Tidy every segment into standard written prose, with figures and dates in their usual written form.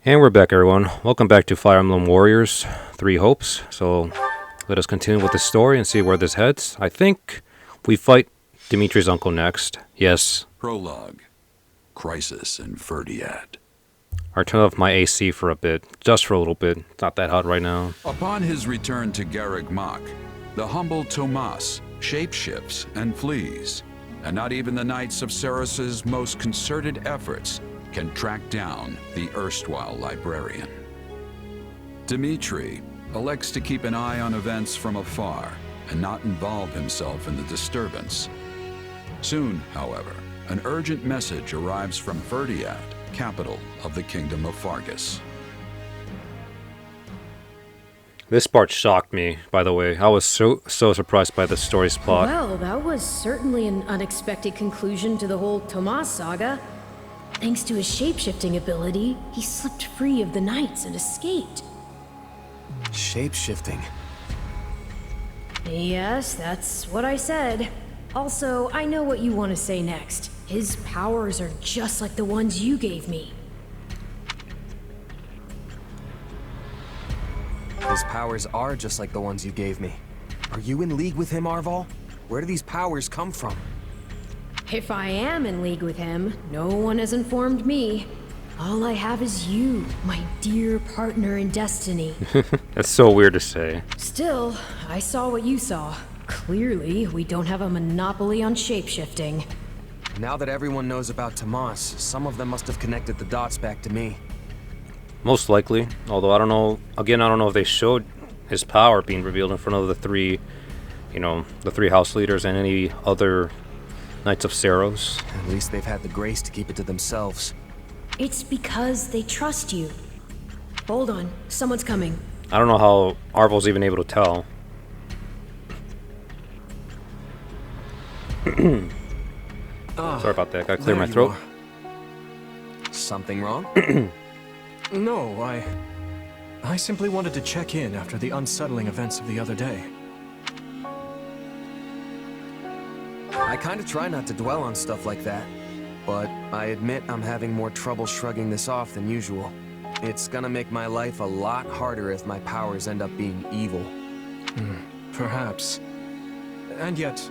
And we're back, everyone. Welcome back to Fire Emblem Warriors 3 Hopes. So, let us continue with the story and see where this heads. I think we fight Dimitri's uncle next. Yes. Prologue. Crisis in Fhirdiad. I'll turn off my AC for a bit. Just for a little bit. It's not that hot right now. Upon his return to Garreg Mach, the humble Tomas shapeshifts and flees, and not even the Knights of Ceres's most concerted efforts can track down the erstwhile librarian. Dimitri elects to keep an eye on events from afar and not involve himself in the disturbance. Soon, however, an urgent message arrives from Fhirdiad, capital of the Kingdom of Fargus. This part shocked me, by the way. I was so surprised by the story's plot. Well, that was certainly an unexpected conclusion to the whole Tomas saga. Thanks to his shapeshifting ability, he slipped free of the knights and escaped. Shapeshifting? Yes, that's what I said. Also, I know what you want to say next. His powers are just like the ones you gave me. His powers are just like the ones you gave me. Are you in league with him, Arval? Where do these powers come from? If I am in league with him, no one has informed me. All I have is you, my dear partner in destiny. That's so weird to say. Still, I saw what you saw. Clearly, we don't have a monopoly on shapeshifting. Now that everyone knows about Tomas, some of them must have connected the dots back to me. Most likely. Although I don't know, again, I don't know if they showed his power being revealed in front of the three, the three house leaders and any other Knights of Ceres. At least they've had the grace to keep it to themselves. It's because they trust you. Hold on, someone's coming. I don't know how Arvel's even able to tell. Sorry about that, gotta clear my throat. Something wrong? No, I simply wanted to check in after the unsettling events of the other day. I kind of try not to dwell on stuff like that, but I admit I'm having more trouble shrugging this off than usual. It's gonna make my life a lot harder if my powers end up being evil. Perhaps. And yet...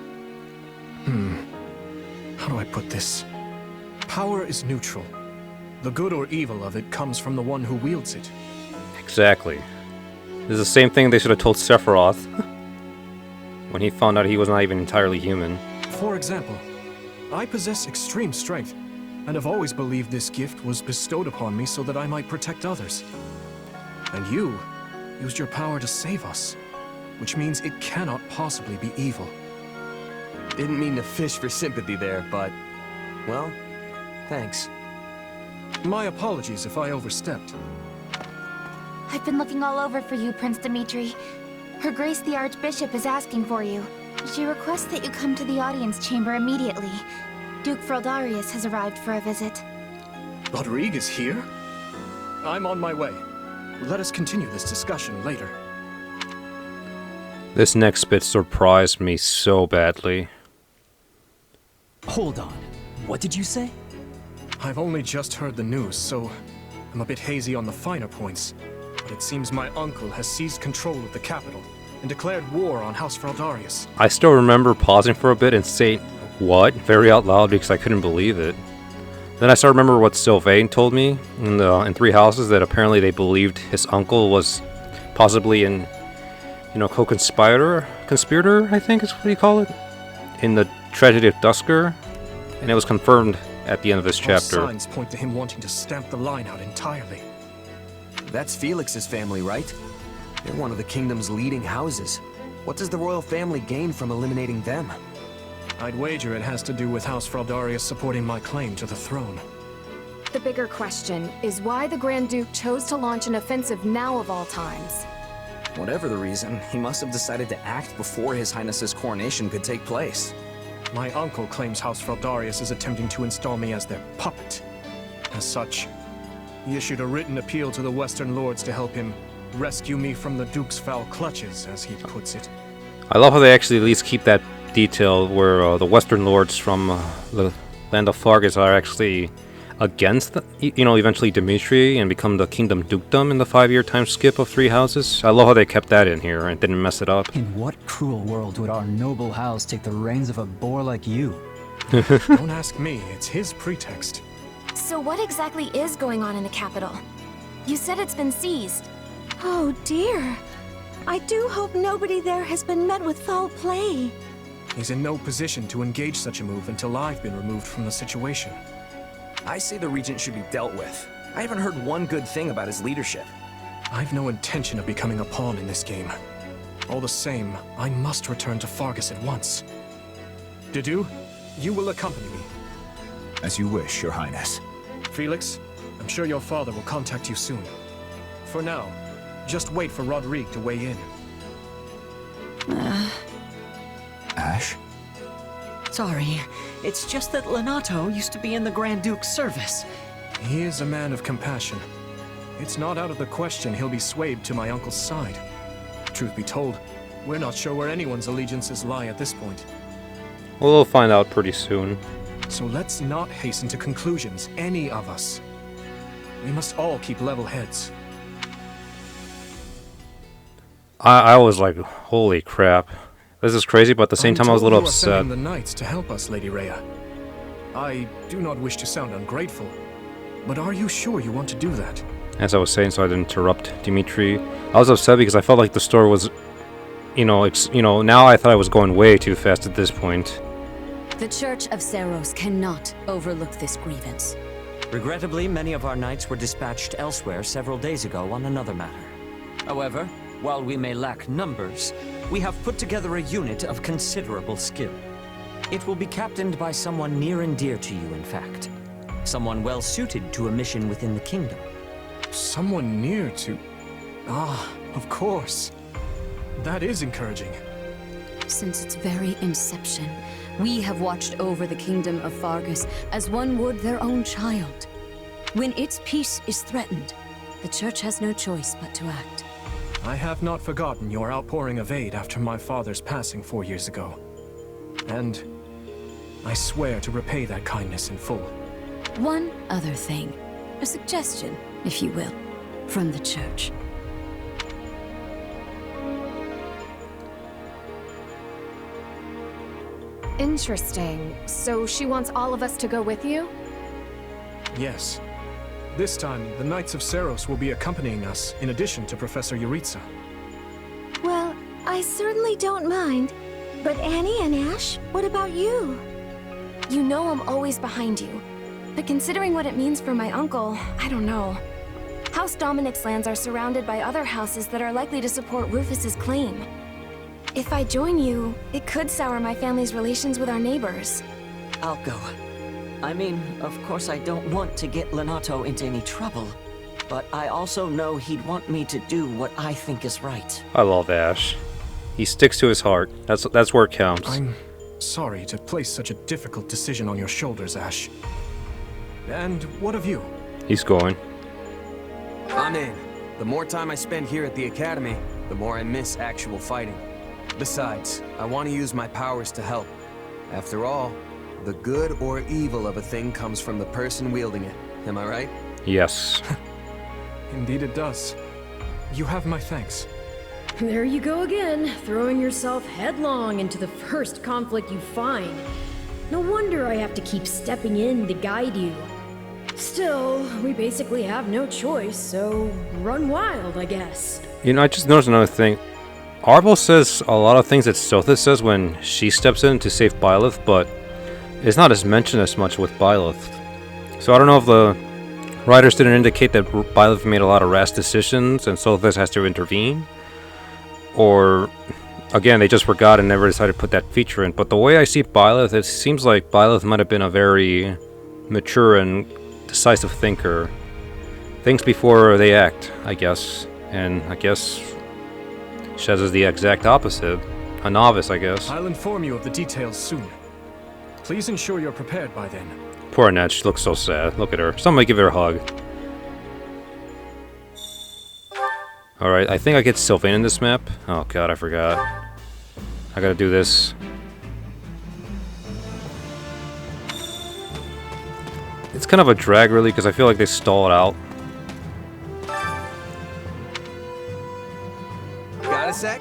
How do I put this? Power is neutral. The good or evil of it comes from the one who wields it. Exactly. This is the same thing they should have told Sephiroth when he found out he was not even entirely human. For example, I possess extreme strength, and have always believed this gift was bestowed upon me so that I might protect others. And you used your power to save us, which means it cannot possibly be evil. Didn't mean to fish for sympathy there, but... well, thanks. My apologies if I overstepped. I've been looking all over for you, Prince Dimitri. Her Grace the Archbishop is asking for you. She requests that you come to the audience chamber immediately. Duke Fhirdiad has arrived for a visit. Rodrigue is here? I'm on my way. Let us continue this discussion later. This next bit surprised me so badly. Hold on. What did you say? I've only just heard the news, so I'm a bit hazy on the finer points. But it seems my uncle has seized control of the capital and declared war on House Fhirdiad. I still remember pausing for a bit and saying, "What?" very out loud because I couldn't believe it. Then I started to remember what Sylvain told me in Three Houses, that apparently they believed his uncle was possibly an, co-conspirator, I think is what you call it, in the tragedy of Dusker, and it was confirmed at the end of this chapter. All signs point to him wanting to stamp the line out entirely. That's Felix's family, right? They're one of the kingdom's leading houses. What does the royal family gain from eliminating them? I'd wager it has to do with House Fhirdiad supporting my claim to the throne. The bigger question is why the Grand Duke chose to launch an offensive now of all times. Whatever the reason, he must have decided to act before His Highness's coronation could take place. My uncle claims House Fhirdiad is attempting to install me as their puppet. As such, he issued a written appeal to the Western Lords to help him rescue me from the Duke's foul clutches, as he puts it. I love how they actually at least keep that detail where the Western Lords from the land of Fargus are actually against, eventually Dimitri and become the Kingdom Dukedom in the 5-year time skip of 3 houses. I love how they kept that in here and didn't mess it up. In what cruel world would our noble house take the reins of a boor like you? Don't ask me, it's his pretext. So what exactly is going on in the capital? You said it's been seized. Oh dear. I do hope nobody there has been met with foul play. He's in no position to engage such a move until I've been removed from the situation. I say the Regent should be dealt with. I haven't heard one good thing about his leadership. I've no intention of becoming a pawn in this game. All the same, I must return to Fargus at once. Dedu, you will accompany me. As you wish, Your Highness. Felix, I'm sure your father will contact you soon. For now, just wait for Rodrigue to weigh in. Ash? Sorry, it's just that Lenato used to be in the Grand Duke's service. He is a man of compassion. It's not out of the question he'll be swayed to my uncle's side. Truth be told, we're not sure where anyone's allegiances lie at this point. Well, we'll find out pretty soon. So let's not hasten to conclusions, any of us. We must all keep level heads. I was like, holy crap. This is crazy, but at the same time I was a little upset. You are sending the knights to help us, Lady Rhea. I do not wish to sound ungrateful, but are you sure you want to do that? As I was saying, so I didn't interrupt Dimitri. I was upset because I felt like the story was, now I thought I was going way too fast at this point. The Church of Seiros cannot overlook this grievance. Regrettably, many of our knights were dispatched elsewhere several days ago on another matter. However, while we may lack numbers, we have put together a unit of considerable skill. It will be captained by someone near and dear to you, in fact. Someone well suited to a mission within the kingdom. Someone near to... Ah, of course. That is encouraging. Since its very inception, we have watched over the kingdom of Fargus as one would their own child. When its peace is threatened, the Church has no choice but to act. I have not forgotten your outpouring of aid after my father's passing 4 years ago. And I swear to repay that kindness in full. One other thing. A suggestion, if you will, from the Church. Interesting. So she wants all of us to go with you? Yes. This time, the Knights of Seiros will be accompanying us, in addition to Professor Yuritsa. Well, I certainly don't mind. But Annie and Ash, what about you? You know I'm always behind you. But considering what it means for my uncle, I don't know. House Dominic's lands are surrounded by other houses that are likely to support Rufus's claim. If I join you, it could sour my family's relations with our neighbors. I'll go. I mean, of course I don't want to get Lenato into any trouble, but I also know he'd want me to do what I think is right. I love Ash. He sticks to his heart. That's where it counts. I'm sorry to place such a difficult decision on your shoulders, Ash. And what of you? He's going. I'm in. The more time I spend here at the Academy, the more I miss actual fighting. Besides, I want to use my powers to help. After all, the good or evil of a thing comes from the person wielding it. Am I right? Yes. Indeed it does. You have my thanks. There you go again, throwing yourself headlong into the first conflict you find. No wonder I have to keep stepping in to guide you. Still, we basically have no choice, so run wild, I guess. I just noticed another thing. Arvo says a lot of things that Sothis says when she steps in to save Byleth, but it's not as mentioned as much with Byleth. So I don't know if the writers didn't indicate that Byleth made a lot of rash decisions and Sothis has to intervene. Or, again, they just forgot and never decided to put that feature in. But the way I see Byleth, it seems like Byleth might have been a very mature and decisive thinker. Thinks before they act, I guess. And I guess Shez is the exact opposite. A novice, I guess. I'll inform you of the details soon. Please ensure you're prepared by then. Poor Annette, she looks so sad. Look at her. Somebody give her a hug. Alright, I think I get Sylvain in this map. Oh god, I forgot. I gotta do this. It's kind of a drag, really, because I feel like they stall it out. Got a sec?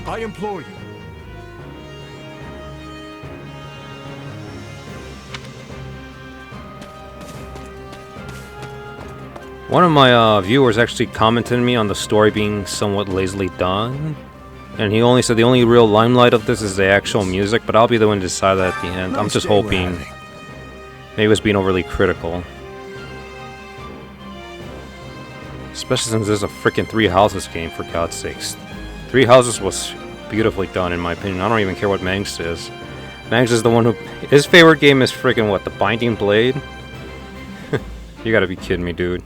I implore you. One of my viewers actually commented to me on the story being somewhat lazily done. And he only said the only real limelight of this is the actual music, but I'll be the one to decide that at the end. I'm just hoping maybe it was being overly critical. Especially since there's a freaking Three Houses game, for God's sakes. Three Houses was beautifully done, in my opinion. I don't even care what Mangs says. Mangs is the one who... His favorite game is freaking what? The Binding Blade? You gotta be kidding me, dude.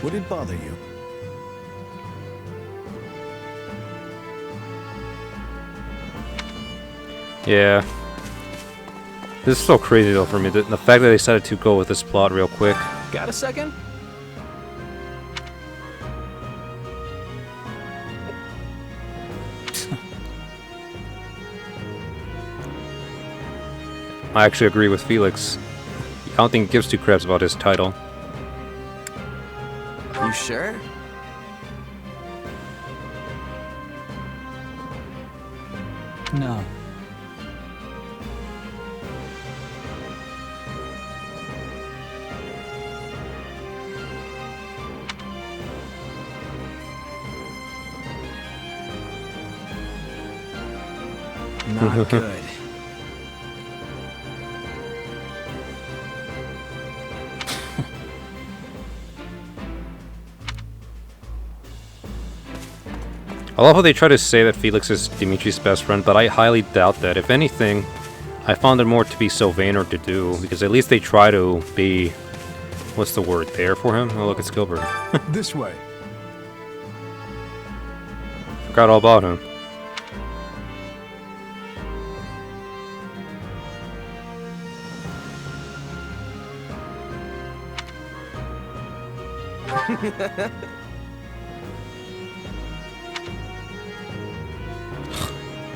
Would it bother you? Yeah. This is so crazy though for me. The fact that they decided to go with this plot real quick. Got a second? I actually agree with Felix. I don't think he gives two craps about his title. You sure? No. Not good. I love how they try to say that Felix is Dimitri's best friend, but I highly doubt that. If anything, I found it more to be Sylvain or to do, because at least they try to be, what's the word, there for him? Oh look, it's Gilbert. This way. Forgot all about him.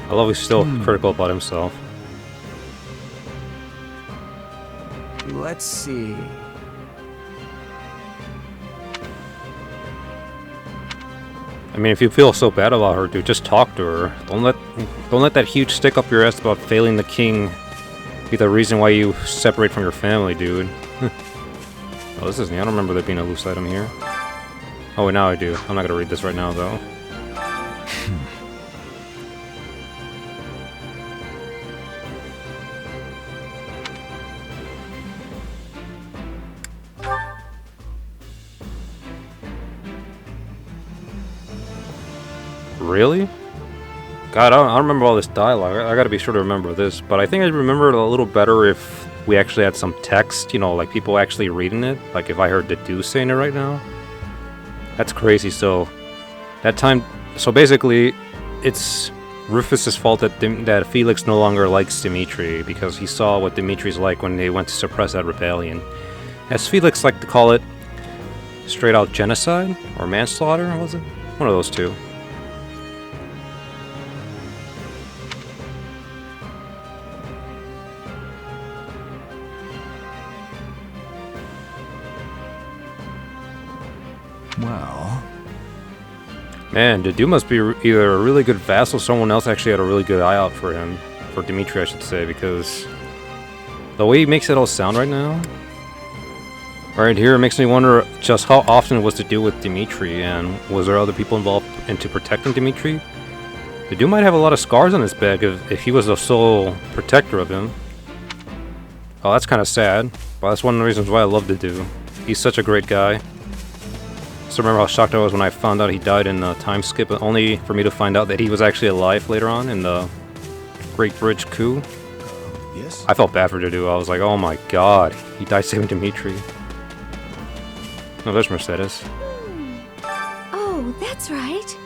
I love he's still critical about himself. Let's see. I mean, if you feel so bad about her, dude, just talk to her. Don't let that huge stick up your ass about failing the king be the reason why you separate from your family, dude. Oh, this isn't. I don't remember there being a loose item here. Oh, wait, now I do. I'm not gonna read this right now, though. Really? God, I don't remember all this dialogue. I gotta be sure to remember this, but I think I'd remember it a little better if we actually had some text, you know, like people actually reading it. Like if I heard the Dew saying it right now. That's crazy. So, that time... So basically, it's Rufus's fault that Felix no longer likes Dimitri, because he saw what Dimitri's like when they went to suppress that rebellion. As Felix liked to call it, straight out genocide? Or manslaughter, was it? One of those two. Well... Man, Dedu must be either a really good vassal or someone else actually had a really good eye out for him. For Dimitri, I should say, because... the way he makes it all sound right now... right here, it makes me wonder just how often it was to do with Dimitri, and was there other people involved into protecting Dimitri? Dedu might have a lot of scars on his back if he was the sole protector of him. Oh, that's kind of sad. Well, that's one of the reasons why I love Dedu. He's such a great guy. So remember how shocked I was when I found out he died in the time skip, only for me to find out that he was actually alive later on in the Great Bridge coup? Yes? I felt bad for Dedu. I was like, oh my god, he died saving Dimitri. Oh, there's Mercedes. Oh, that's right.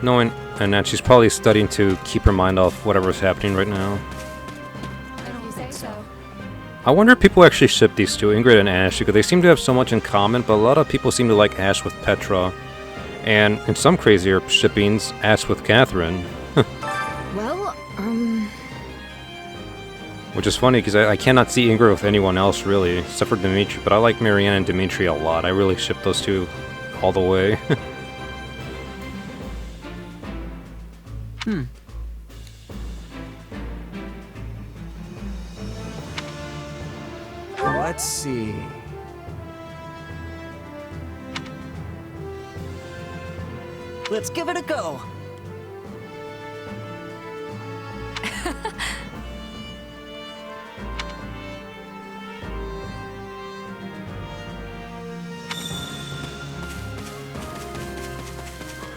Knowing, and that she's probably studying to keep her mind off whatever's happening right now. I don't think so. I wonder if people actually ship these two, Ingrid and Ash, because they seem to have so much in common, but a lot of people seem to like Ash with Petra. And in some crazier shippings, Ash with Catherine. Well, Which is funny, because I cannot see Ingrid with anyone else, really, except for Dimitri, but I like Marianne and Dimitri a lot. I really ship those two all the way. Let's see. Let's give it a go.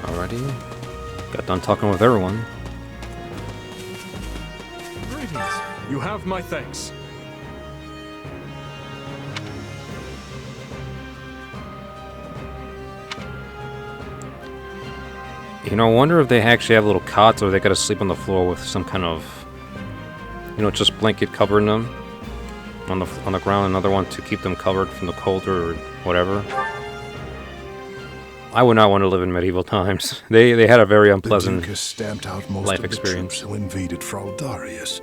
Alrighty. Got done talking with everyone. Greetings. You have my thanks. You know, I wonder if they actually have little cots or they gotta sleep on the floor with some kind of, you know, just blanket covering them on the ground. Another one to keep them covered from the cold or whatever. I would not want to live in medieval times. They had a very unpleasant The Duke has stamped out most life of the experience. troops who invaded Fhirdiad.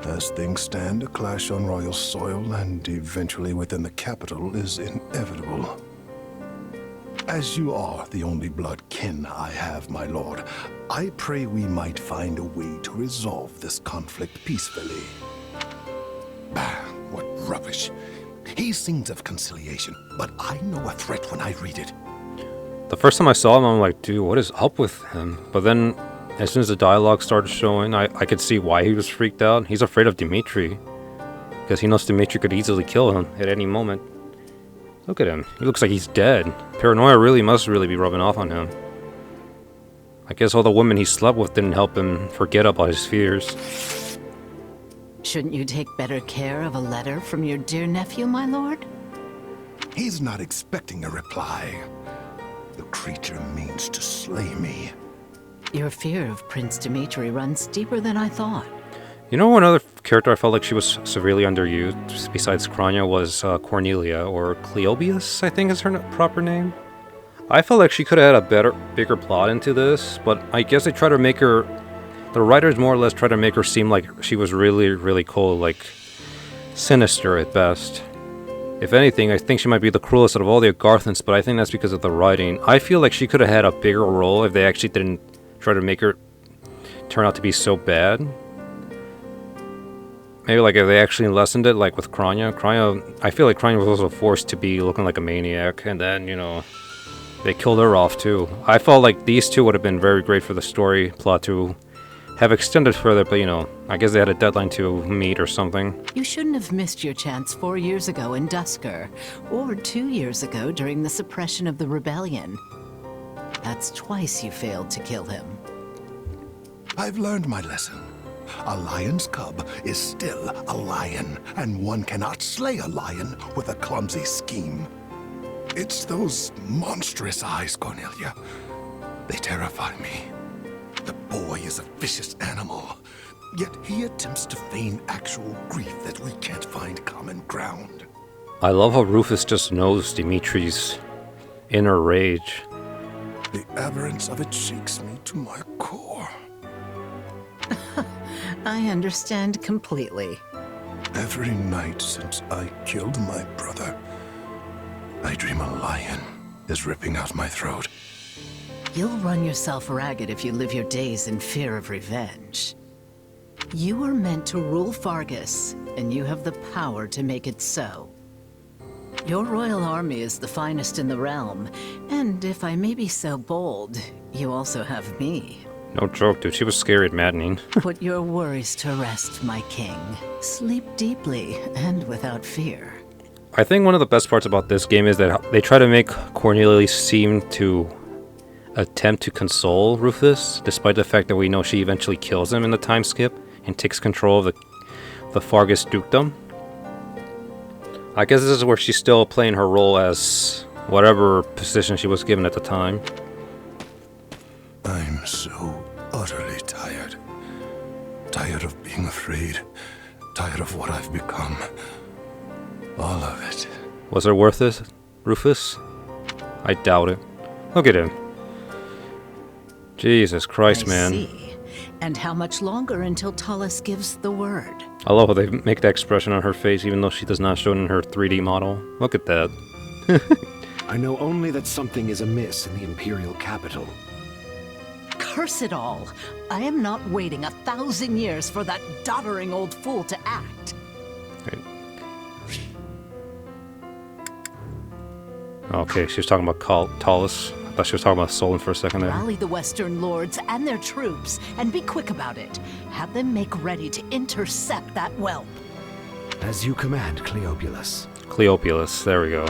As things stand, a clash on royal soil and eventually within the capital is inevitable. As you are the only blood kin I have, my lord, I pray we might find a way to resolve this conflict peacefully. Bah, what rubbish. He sings of conciliation, but I know a threat when I read it. The first time I saw him, I'm like, dude, what is up with him? But then, as soon as the dialogue started showing, I could see why he was freaked out. He's afraid of Dimitri. Because he knows Dimitri could easily kill him at any moment. Look at him. He looks like he's dead. Paranoia must really be rubbing off on him. I guess all the women he slept with didn't help him forget about his fears. Shouldn't you take better care of a letter from your dear nephew, my lord? He's not expecting a reply. The creature means to slay me. Your fear of Prince Dimitri runs deeper than I thought. You know, one other character I felt like she was severely underused, besides Krania, was Cornelia, or Cleobius, I think is her proper name. I felt like she could have had a bigger plot into this, but I guess they try to make her... The writers more or less try to make her seem like she was really, really cold, like sinister at best. If anything, I think she might be the cruelest out of all the Agarthans, but I think that's because of the writing. I feel like she could have had a bigger role if they actually didn't try to make her turn out to be so bad. Maybe like if they actually lessened it, like with Krania. I feel like Krania was also forced to be looking like a maniac, and then, you know, they killed her off too. I felt like these two would have been very great for the story plot to have extended further, but you know, I guess they had a deadline to meet or something. You shouldn't have missed your chance 4 years ago in Dusker, or 2 years ago during the suppression of the rebellion. That's twice you failed to kill him. I've learned my lesson. A lion's cub is still a lion, and one cannot slay a lion with a clumsy scheme. It's those monstrous eyes, Cornelia. They terrify me. The boy is a vicious animal, yet he attempts to feign actual grief that we can't find common ground. I love how Rufus just knows Dimitri's inner rage. The aberrance of it shakes me to my core. I understand completely. Every night since I killed my brother, I dream a lion is ripping out my throat. You'll run yourself ragged if you live your days in fear of revenge. You were meant to rule Fargus, and you have the power to make it so. Your royal army is the finest in the realm, and if I may be so bold, you also have me. No joke, dude. She was scary and maddening. Put your worries to rest, my king. Sleep deeply and without fear. I think one of the best parts about this game is that they try to make Cornelius seem to attempt to console Rufus, despite the fact that we know she eventually kills him in the time skip and takes control of the Fargus dukedom. I guess this is where she's still playing her role as whatever position she was given at the time. I'm so utterly tired. Tired of being afraid. Tired of what I've become. All of it. Was it worth it, Rufus? I doubt it. Look at him. Jesus Christ, man. See. And how much longer until Tallis gives the word? I love how they make that expression on her face even though she does not show it in her 3D model. Look at that. I know only that something is amiss in the Imperial capital. Curse it all! I am not waiting 1,000 years for that doddering old fool to act. Okay, she was talking about Tallis. I thought she was talking about Solon for a second there. Rally the Western lords and their troops, and be quick about it. Have them make ready to intercept that whelp. As you command, Cleobulus. Cleobulus, there we go.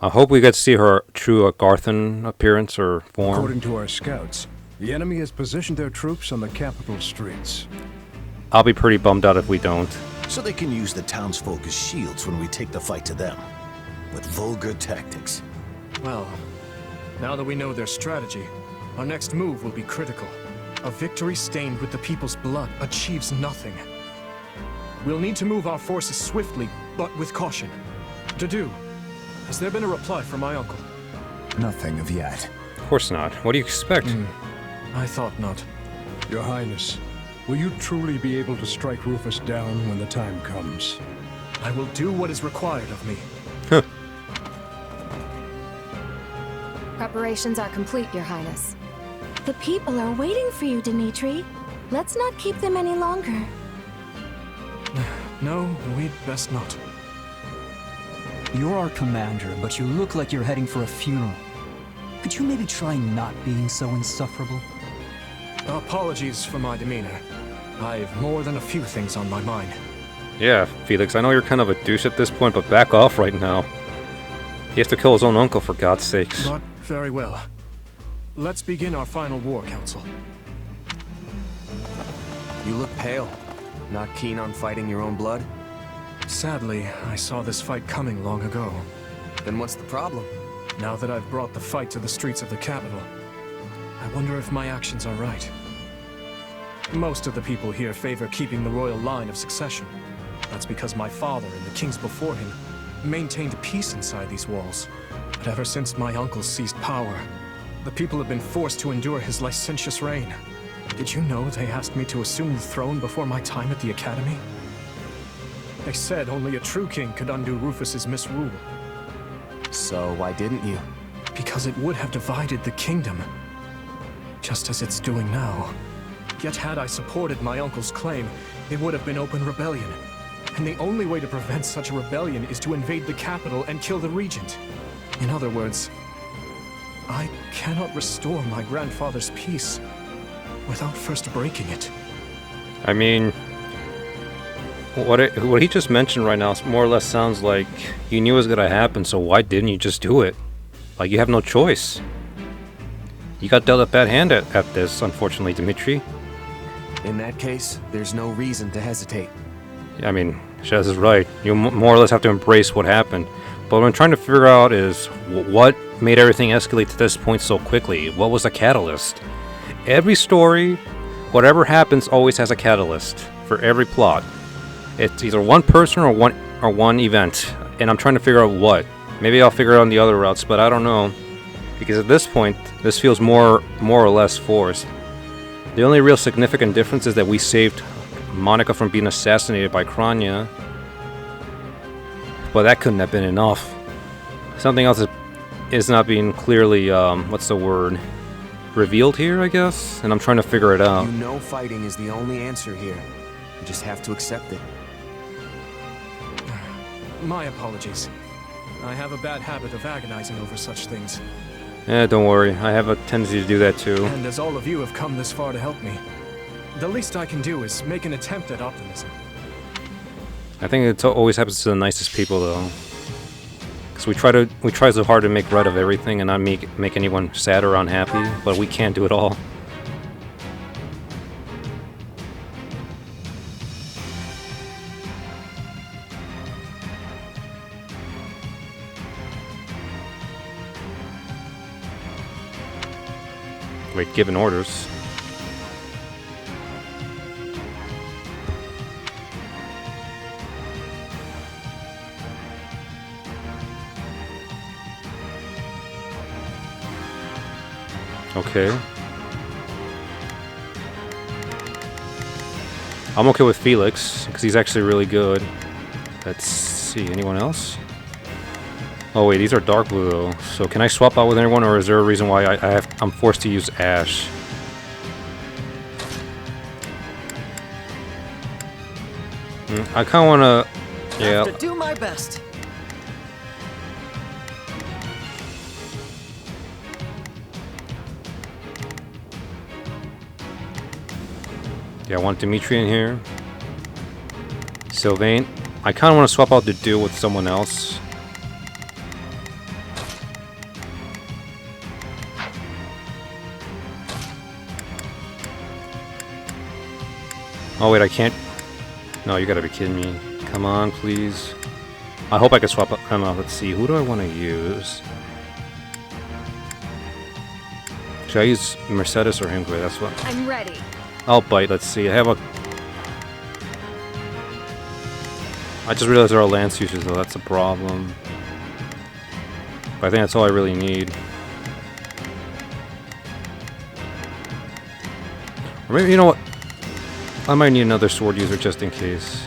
I hope we get to see her true Garthan appearance or form. According to our scouts, the enemy has positioned their troops on the capital streets. I'll be pretty bummed out if we don't. So they can use the townsfolk as shields when we take the fight to them. With vulgar tactics. Well, now that we know their strategy, our next move will be critical. A victory stained with the people's blood achieves nothing. We'll need to move our forces swiftly, but with caution. Dedu, has there been a reply from my uncle? Nothing of yet. Of course not. What do you expect? I thought not. Your Highness, will you truly be able to strike Rufus down when the time comes? I will do what is required of me. Preparations are complete, Your Highness. The people are waiting for you, Dimitri. Let's not keep them any longer. No, we'd best not. You're our commander, but you look like you're heading for a funeral. Could you maybe try not being so insufferable? Apologies for my demeanor. I've more than a few things on my mind. Yeah, Felix, I know you're kind of a douche at this point, but back off right now. He has to kill his own uncle, for God's sakes. But very well. Let's begin our final war, Council. You look pale. Not keen on fighting your own blood? Sadly, I saw this fight coming long ago. Then what's the problem? Now that I've brought the fight to the streets of the capital, I wonder if my actions are right. Most of the people here favor keeping the royal line of succession. That's because my father and the kings before him maintained peace inside these walls. But ever since my uncle seized power, the people have been forced to endure his licentious reign. Did you know they asked me to assume the throne before my time at the academy? They said only a true king could undo Rufus's misrule. So why didn't you? Because it would have divided the kingdom, just as it's doing now. Yet had I supported my uncle's claim, it would have been open rebellion. And the only way to prevent such a rebellion is to invade the capital and kill the regent. In other words, I cannot restore my grandfather's peace without first breaking it. I mean, what he just mentioned right now more or less sounds like you knew it was going to happen, so why didn't you just do it? Like, you have no choice. You got dealt a bad hand at this, unfortunately, Dimitri. In that case, there's no reason to hesitate. I mean, Shaz is right. You more or less have to embrace what happened. But what I'm trying to figure out is what made everything escalate to this point so quickly? What was the catalyst? Every story, whatever happens, always has a catalyst for every plot. It's either one person or one event, and I'm trying to figure out what. Maybe I'll figure it out on the other routes, but I don't know. Because at this point, this feels more or less forced. The only real significant difference is that we saved Monica from being assassinated by Kranya. But that couldn't have been enough. Something else is not being clearly, what's the word? Revealed here, I guess? And I'm trying to figure it out. You know fighting is the only answer here. You just have to accept it. My apologies. I have a bad habit of agonizing over such things. Don't worry. I have a tendency to do that too. And as all of you have come this far to help me, the least I can do is make an attempt at optimism. I think it always happens to the nicest people, though. Because we try so hard to make right of everything and not make anyone sad or unhappy, but we can't do it all. Wait, giving orders. Okay. I'm okay with Felix, because he's actually really good. Let's see, anyone else? Oh wait, these are dark blue though. So can I swap out with anyone, or is there a reason why I'm forced to use Ash? I kind of want to... Yeah. Have to do my best. Yeah, I want Dimitri in here. Sylvain. I kind of want to swap out the duel with someone else. Oh wait, I can't... No, you gotta be kidding me. Come on, please. I hope I can swap out... I don't know, let's see. Who do I want to use? Should I use Mercedes or Ingrid? That's what... I'm ready. I'll bite, let's see. I have a... I just realized there are lance uses though, that's a problem. But I think that's all I really need. Or maybe, you know what? I might need another sword user just in case.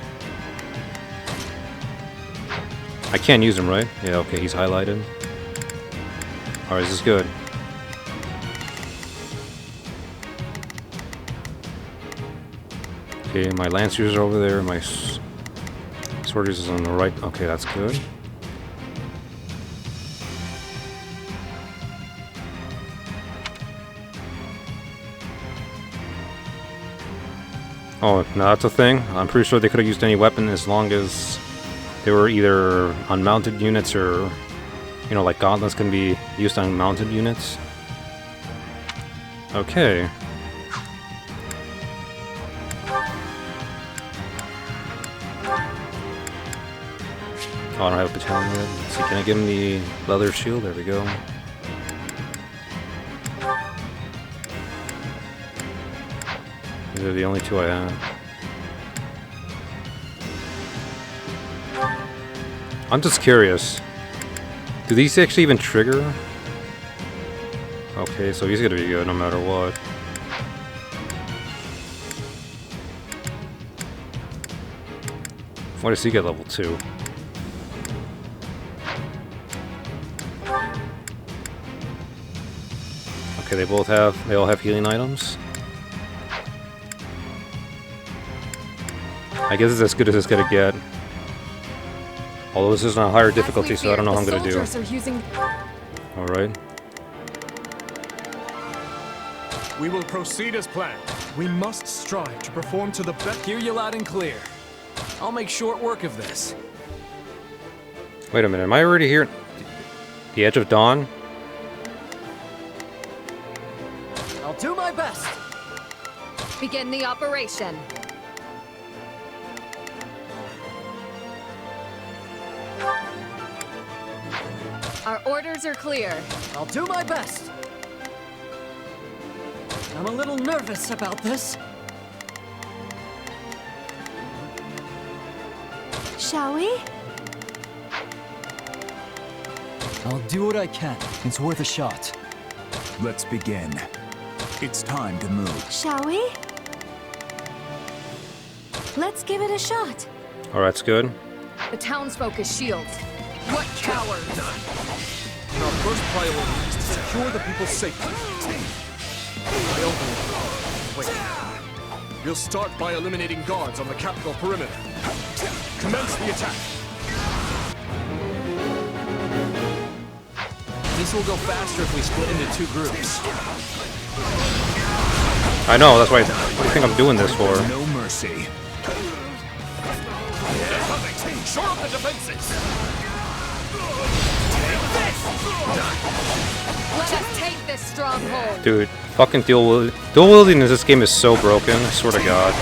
I can't use him, right? Yeah, okay, he's highlighted. Alright, this is good. Okay, my lance user over there, my sword user is on the right. Okay, that's good. Oh, no, that's a thing. I'm pretty sure they could have used any weapon as long as they were either unmounted units or, you know, like gauntlets can be used on mounted units. Okay. Oh, I don't have a battalion yet. Let's see, can I give him the leather shield? There we go. These are the only two I have. I'm just curious. Do these actually even trigger? Okay, so he's gonna be good no matter what. Why does he get level 2? Okay, they all have healing items. I guess it's as good as it's gonna get. Although this is on a higher difficulty, so I don't know how I'm gonna do. Alright. We will proceed as planned. We must strive to perform to the best. Hear you loud and clear. I'll make short work of this. Wait a minute, am I already here? The Edge of Dawn? I'll do my best. Begin the operation. Our orders are clear. I'll do my best. I'm a little nervous about this. Shall we? I'll do what I can. It's worth a shot. Let's begin. It's time to move. Shall we? Let's give it a shot. Alright, that's good. The townsfolk is shields. What cowards! Our first priority is to secure the people's safety. Wait. We'll start by eliminating guards on the capital perimeter. Commence the attack. This This will go faster if we split into 2 groups. I know, that's why. What do you think I'm doing this for? No mercy. Shore up the defenses! Let us take this stronghold. Dude, fucking dual wielding in this game is so broken. I swear to God.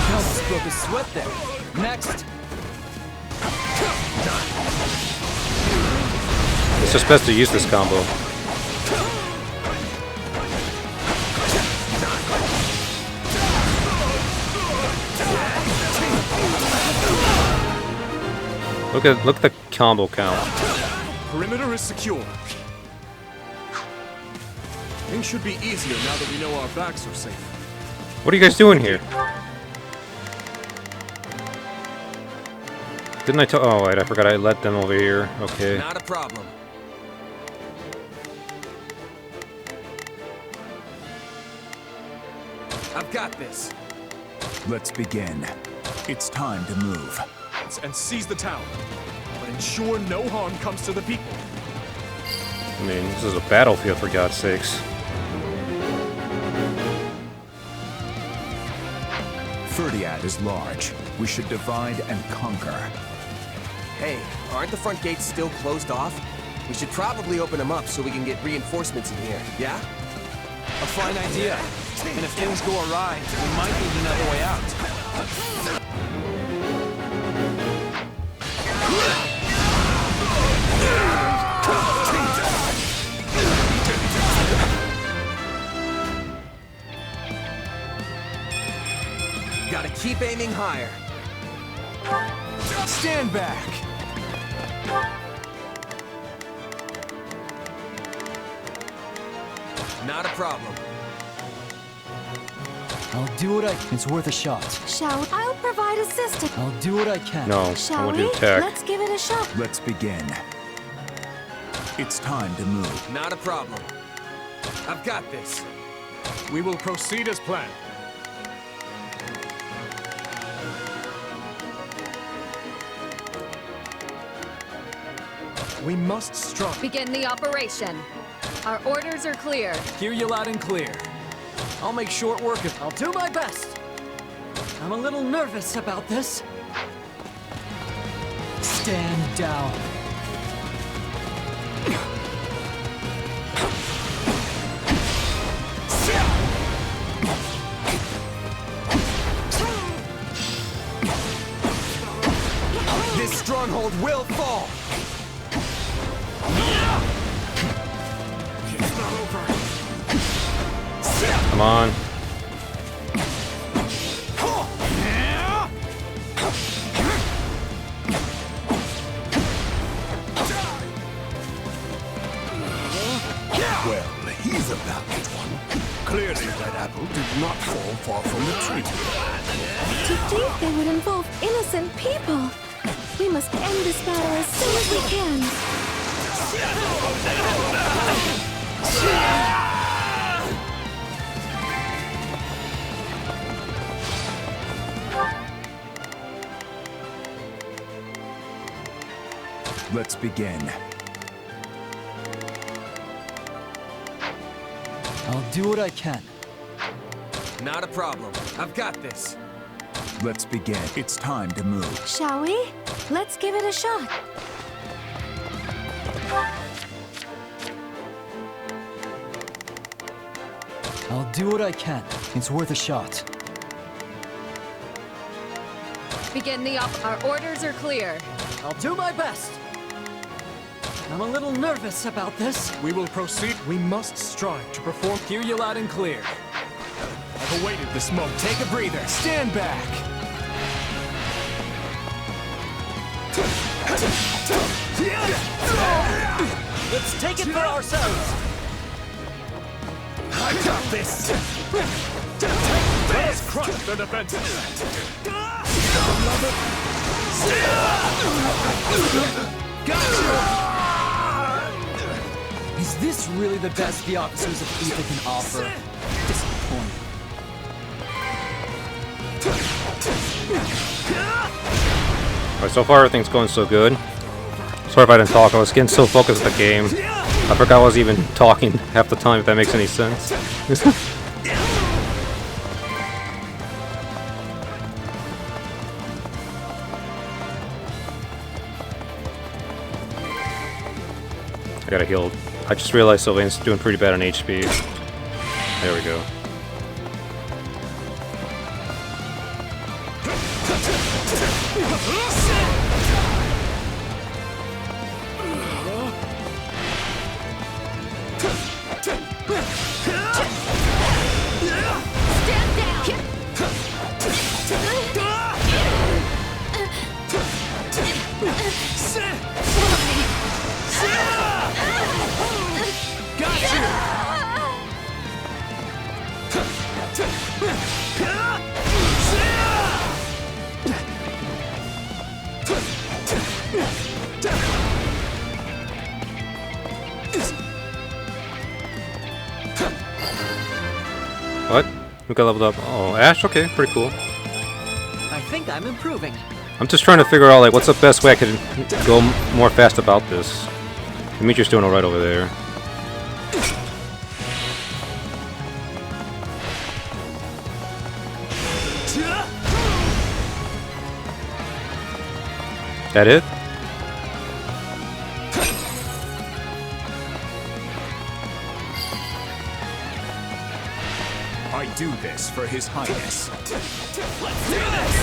Just broke a sweat there. Next. It's just best to use this combo. Look at the combo count. Perimeter is secure. Things should be easier now that we know our backs are safe. What are you guys doing here? Didn't I tell? Oh wait, I forgot I let them over here. Okay. Not a problem. I've got this. Let's begin. It's time to move. And seize the town, but ensure no harm comes to the people. I mean, this is a battlefield, for God's sakes. Fhirdiad is large. We should divide and conquer. Hey, aren't the front gates still closed off? We should probably open them up so we can get reinforcements in here, yeah? A fine idea. And if things go awry, we might need another way out. Gotta keep aiming higher. Stand back! Not a problem. I'll do what I can. It's worth a shot. Shall I'll provide assistance. I'll do what I can. No, I Shall want we? to attack. Let's give it a shot. Let's begin. It's time to move. Not a problem. I've got this. We will proceed as planned. We must strike. Begin the operation. Our orders are clear. Hear you loud and clear. I'll make short work of. I'll do my best. I'm a little nervous about this. Stand down. This stronghold will fall. Come on. Well, he's a valiant one. Clearly, that apple did not fall far from the tree. To think they would involve innocent people. We must end this battle as soon as we can. Let's begin. I'll do what I can. Not a problem. I've got this. Let's begin. It's time to move. Shall we? Let's give it a shot. I'll do what I can. It's worth a shot. Begin the Our orders are clear. I'll do my best. I'm a little nervous about this. We will proceed. We must strive to perform. Hear you loud and clear. I've awaited this moment. Take a breather. Stand back. Let's take it for ourselves. I got this. Let's crush the defenses. Gotcha! Is this really the best the officers of Ether can offer? Disappointing. Alright, so far everything's going so good. Sorry if I didn't talk. I was getting so focused on the game. I forgot I was even talking half the time, if that makes any sense. I gotta heal. I just realized Sylvain's doing pretty bad on HP. There we go. What? We got leveled up. Oh, Ash? Okay, pretty cool. I think I'm improving. I'm just trying to figure out, like, what's the best way I could go more fast about this. Dimitri's doing alright over there. That it? I do this for His Highness. Let's do this!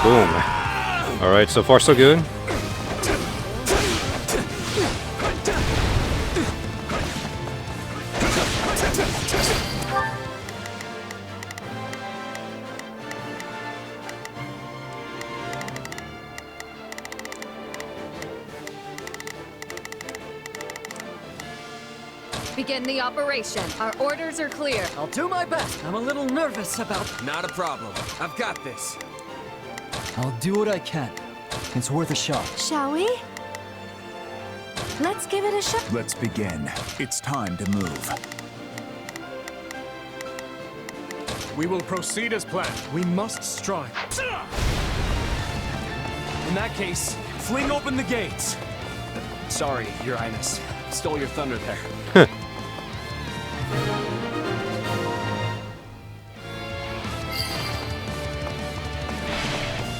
Boom. Alright, so far so good. Begin the operation. Our orders are clear. I'll do my best. I'm a little nervous about... Not a problem. I've got this. I'll do what I can. It's worth a shot. Shall we? Let's give it a shot. Let's begin. It's time to move. We will proceed as planned. We must strive. In that case, fling open the gates. Sorry, Your Highness. Stole your thunder there.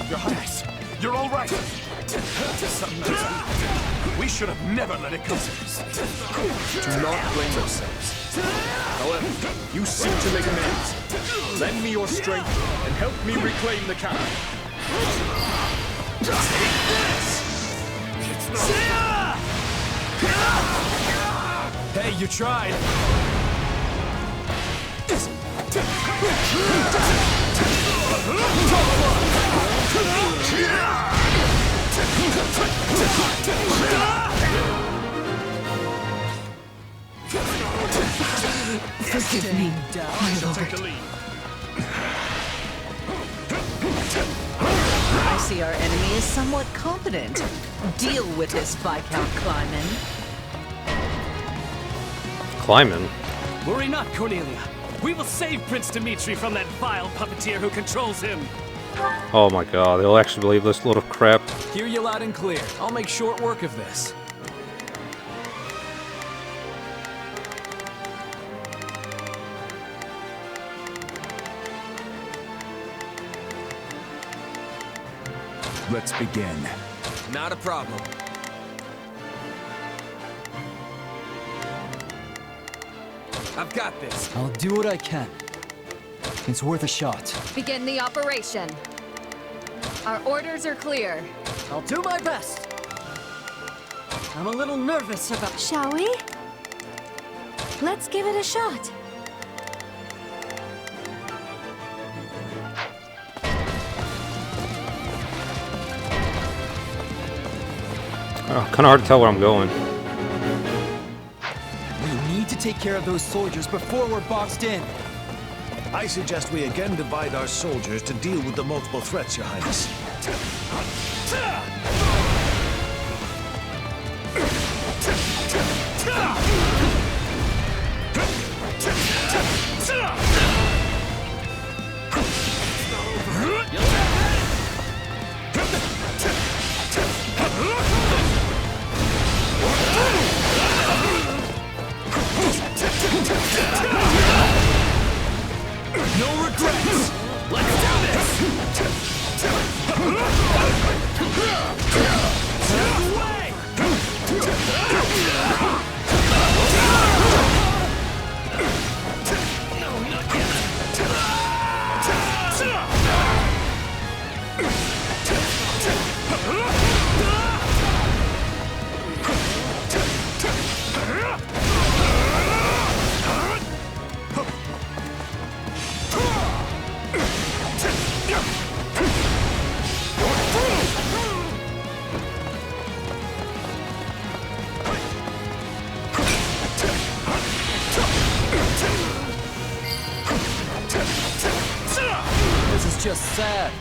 Your Highness, you're all right. We should have never let it come to this. Do not blame yourselves. However, you seem to make amends. Lend me your strength and help me reclaim the capital. Hey, you tried. Forgive me, I shall take the lead. I see our enemy is somewhat competent. Deal with this, Viscount Kleiman. Kleiman? Worry not, Cornelia. We will save Prince Dimitri from that vile puppeteer who controls him. Oh my god, they'll actually believe this load of crap. Hear you loud and clear. I'll make short work of this. Let's begin. Not a problem. I've got this. I'll do what I can. It's worth a shot. Begin the operation. Our orders are clear. I'll do my best. I'm a little nervous about... Shall we? Let's give it a shot. Oh, kind of hard to tell where I'm going. We need to take care of those soldiers before we're boxed in. I suggest we again divide our soldiers to deal with the multiple threats, Your Highness. No regrets! Let's do this! Away! No, not yet! This is just sad.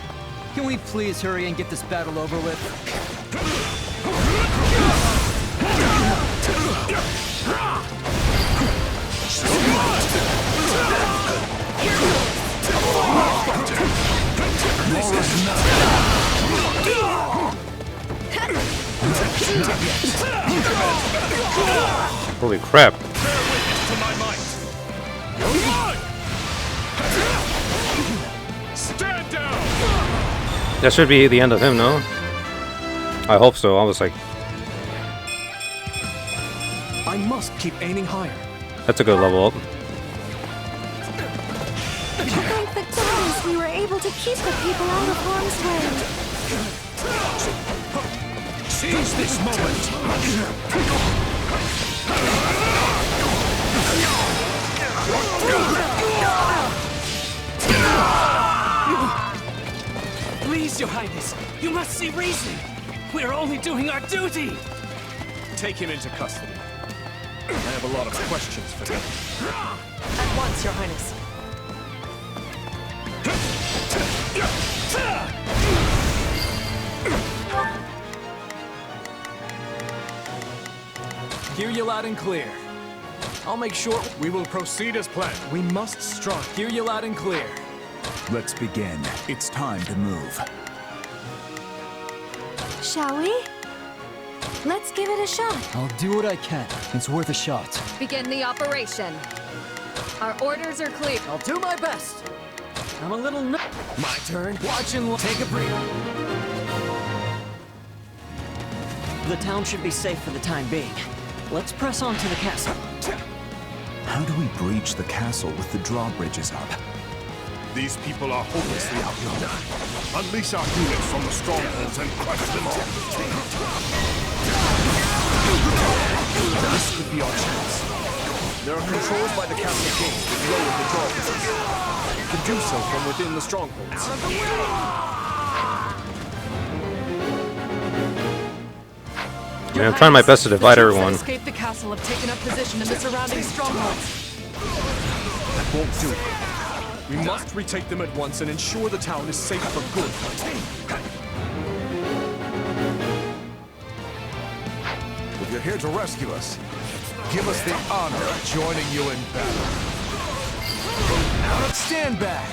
Can we please hurry and get this battle over with? Holy crap. Stand down! That should be the end of him, no? I hope so. I was like, I must keep aiming higher. that's a good level up. Thank the gods we were able to keep the people out of harm's way. Seize this moment! Please, Your Highness, you must see reason. We're only doing our duty. Take him into custody. I have a lot of questions for him. At once, Your Highness. Hear you loud and clear. I'll make sure We will proceed as planned. We must strike. Hear you loud and clear. Let's begin. It's time to move. Shall we? Let's give it a shot. I'll do what I can. It's worth a shot. Begin the operation. Our orders are clear. I'll do my best. I'm a little My turn. Watch and take a breather. The town should be safe for the time being. Let's press on to the castle. How do we breach the castle with the drawbridges up? These people are hopelessly outnumbered. Unleash our units from the strongholds and crush them all. This could be our chance. There are controls by the castle gates that lower the drawbridges. You can do so from within the strongholds. Yeah, I'm trying my best to divide everyone. Escape the castle have taken up position in the surrounding strongholds. That won't do. We must retake them at once and ensure the town is safe for good. If you're here to rescue us, give us the honor of joining you in battle. Now stand back.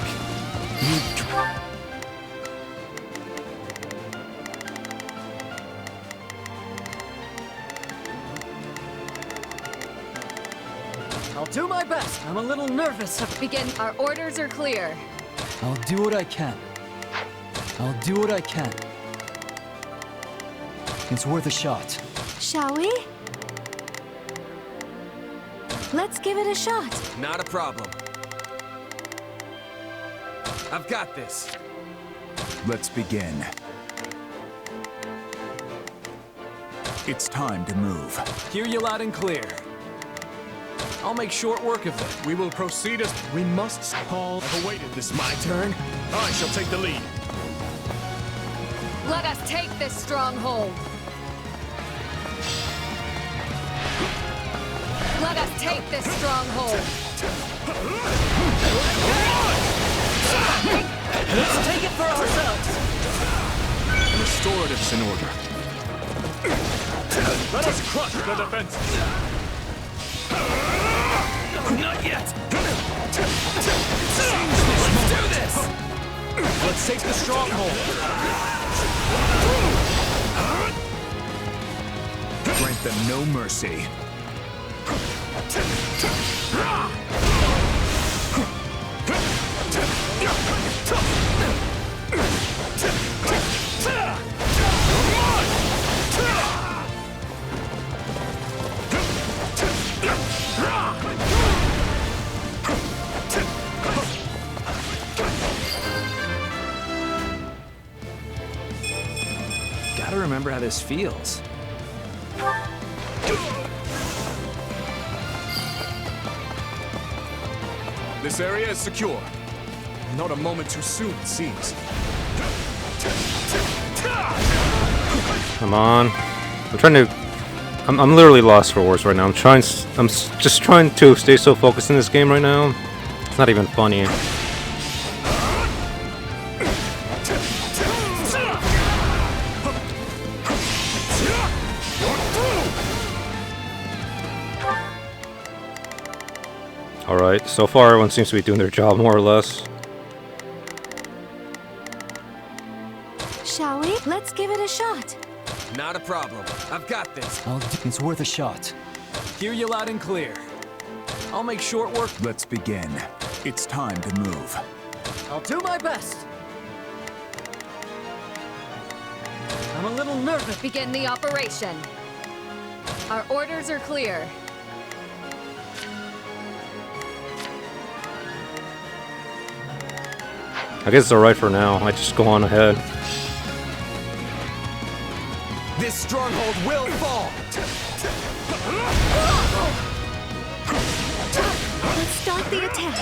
I'll do my best. I'm a little nervous. Begin. Our orders are clear. I'll do what I can. I'll do what I can. It's worth a shot. Shall we? Let's give it a shot. Not a problem. I've got this. Let's begin. It's time to move. Hear you loud and clear. I'll make short work of them. We will proceed as We must call. I've awaited this. My turn. I shall take the lead. Let us take this stronghold. Let us take this stronghold. Let's take it for ourselves. Restorative's in order. Let us crush the defenses. Not yet. Let's do this. Let's take the stronghold. Grant them no mercy. Gotta remember how this feels. This area is secure. Not a moment too soon, it seems. Come on. I'm literally lost for words right now. I'm just trying to stay so focused in this game right now. It's not even funny. Alright, so far everyone seems to be doing their job more or less. Shall we? Let's give it a shot. Not a problem. I've got this. It's worth a shot. Hear you loud and clear. I'll make short work. Let's begin. It's time to move. I'll do my best. I'm a little nervous. Begin the operation. Our orders are clear. I guess it's alright for now. I just go on ahead. This stronghold will fall. Let's start the attack.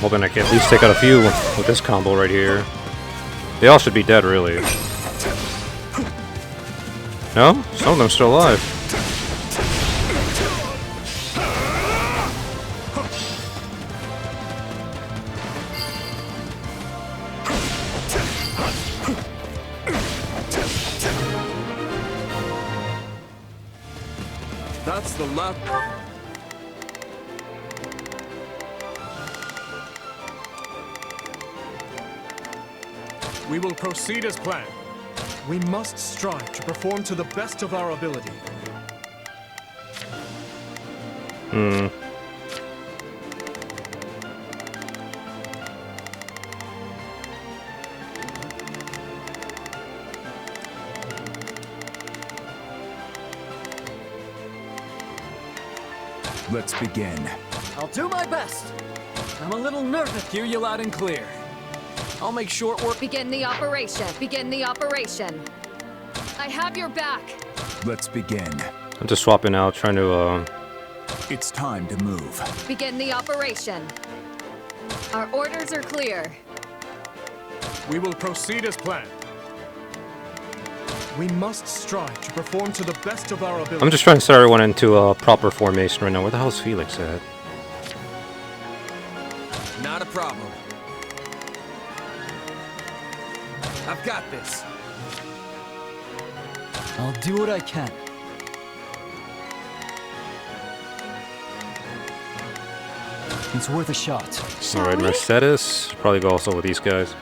Hoping I can at least take out a few with this combo right here. They all should be dead, really. No? Some of them are still alive. That's the left. We will proceed as planned. We must strive to perform to the best of our ability. Let's begin. I'll do my best. I'm a little nervous. Hear you loud and clear. I'll make short work. Begin the operation. Begin the operation. I have your back. Let's begin. I'm just swapping out, trying to, It's time to move. Begin the operation. Our orders are clear. We will proceed as planned. We must strive to perform to the best of our ability. I'm just trying to set everyone into a proper formation right now. Where the hell is Felix at? Not a problem. I've got this. I'll do what I can. It's worth a shot. Alright, Mercedes. Probably go also with these guys.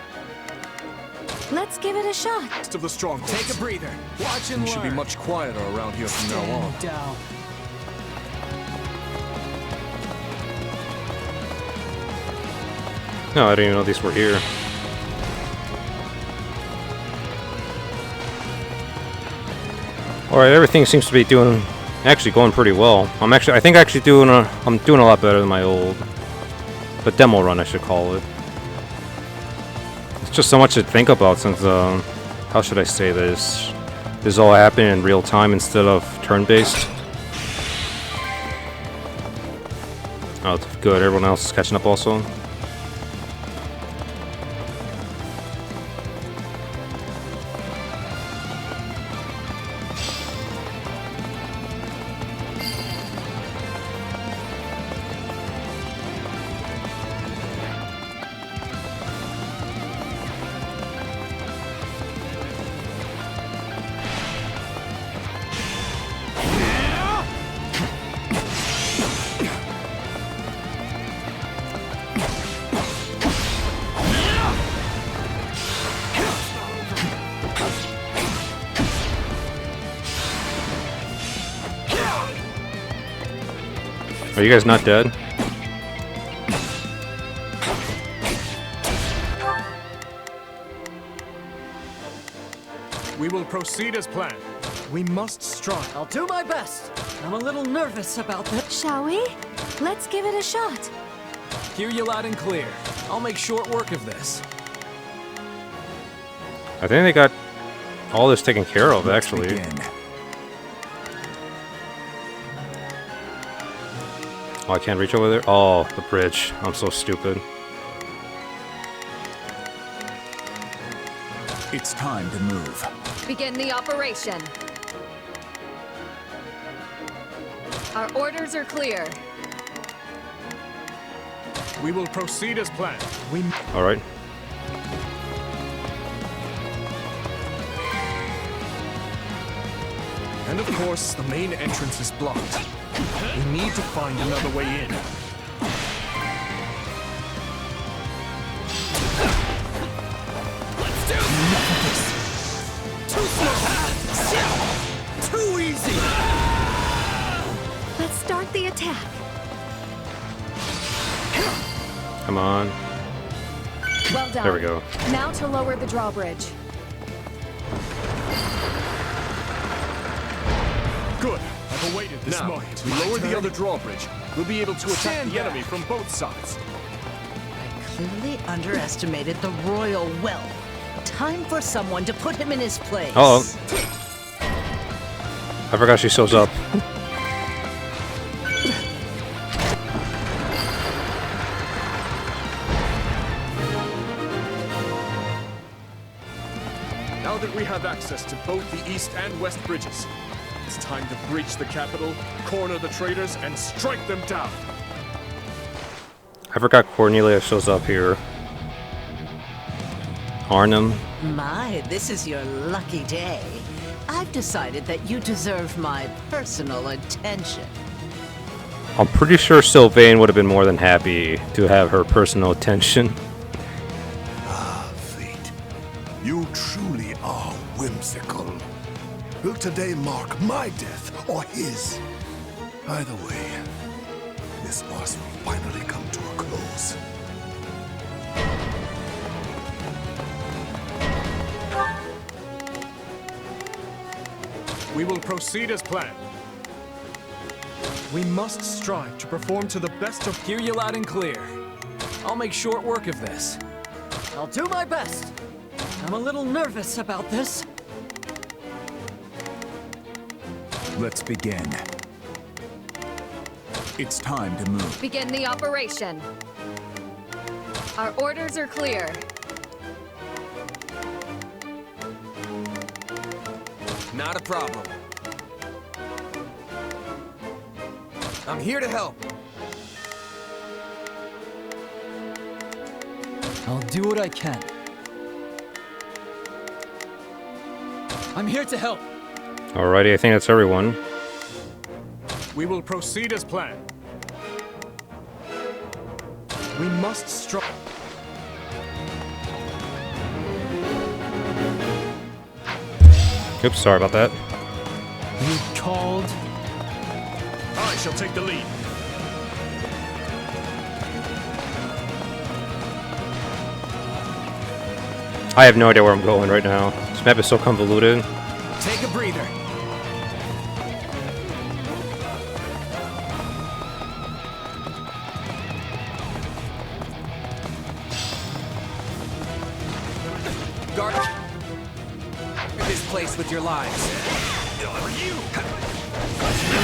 Let's give it a shot. Rest of the strongholds. Take a breather. Watch and We should be learn. much quieter around here from now on. Stand down. No, I didn't even know these were here. Alright, everything seems to be actually going pretty well. I think I'm doing a lot better than my old, the demo run I should call it. It's just so much to think about since, how should I say this? This is all happening in real time instead of turn-based. Oh, good. Everyone else is catching up also. Are you guys not dead? We will proceed as planned. We must strike. I'll do my best. I'm a little nervous about this. Shall we? Let's give it a shot. Hear you loud and clear. I'll make short work of this. I think they got all this taken care of, actually. Oh, I can't reach over there? Oh, the bridge. I'm so stupid. It's time to move. Begin the operation. Our orders are clear. We will proceed as planned. All right. And of course, the main entrance is blocked. We need to find another way in. Let's do this! Too slow! Too easy! Let's start the attack. Come on. Well done. There we go. Now to lower the drawbridge. Good. I've awaited this Now, moment. to lower the other drawbridge, we'll be able to attack the enemy from both sides. Clearly underestimated the royal wealth. Time for someone to put him in his place. Oh. I forgot she shows up. Now that we have access to both the east and west bridges, it's time to breach the capital, corner the traitors, and strike them down. I forgot Cornelia shows up here. Arnhem. My, this is your lucky day. I've decided that you deserve my personal attention. I'm pretty sure Sylvain would have been more than happy to have her personal attention. Ah, fate. You truly are whimsical. Will today mark my death or his? Either way, this farce will finally come to a close. We will proceed as planned. We must strive to perform to the best of... Hear you loud and clear. I'll make short work of this. I'll do my best. I'm a little nervous about this. Let's begin. It's time to move. Begin the operation. Our orders are clear. Not a problem. I'm here to help. I'll do what I can. I'm here to help. Alrighty, I think that's everyone. We will proceed as planned. We must strive. Oops, sorry about that. You called? I shall take the lead. I have no idea where I'm going right now. This map is so convoluted. Take a breather. Guard this place with your lives. Here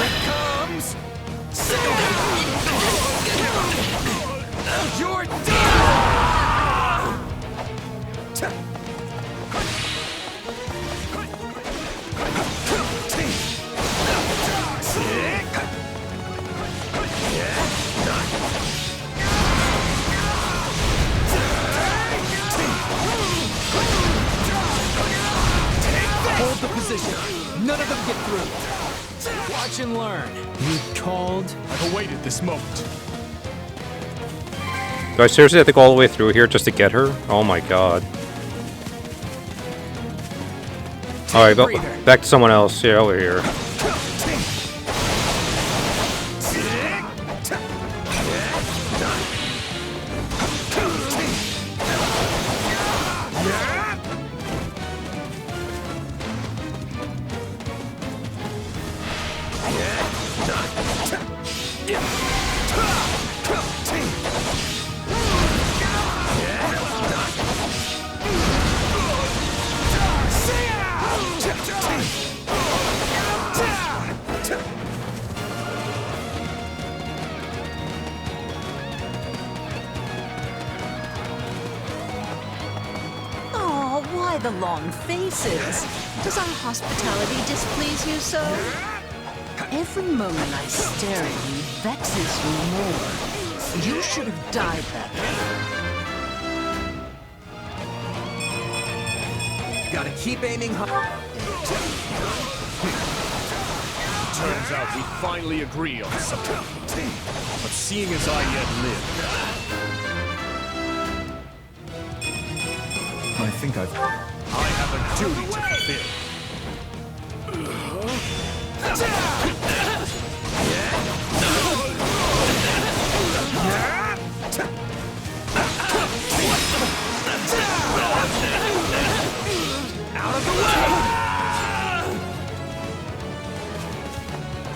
it comes! Watch and learn. You called? I've awaited this moment. Do I seriously have to go all the way through here just to get her? Oh my god. Alright, back to someone else. Yeah, over here. Oh, why the long faces? Does our hospitality displease you so? Every moment I stare at you vexes you more. You should have died that way. Gotta keep aiming high. Turns out we finally agree on something. But seeing as I yet live, I think I have a duty to fulfill. Out of the way!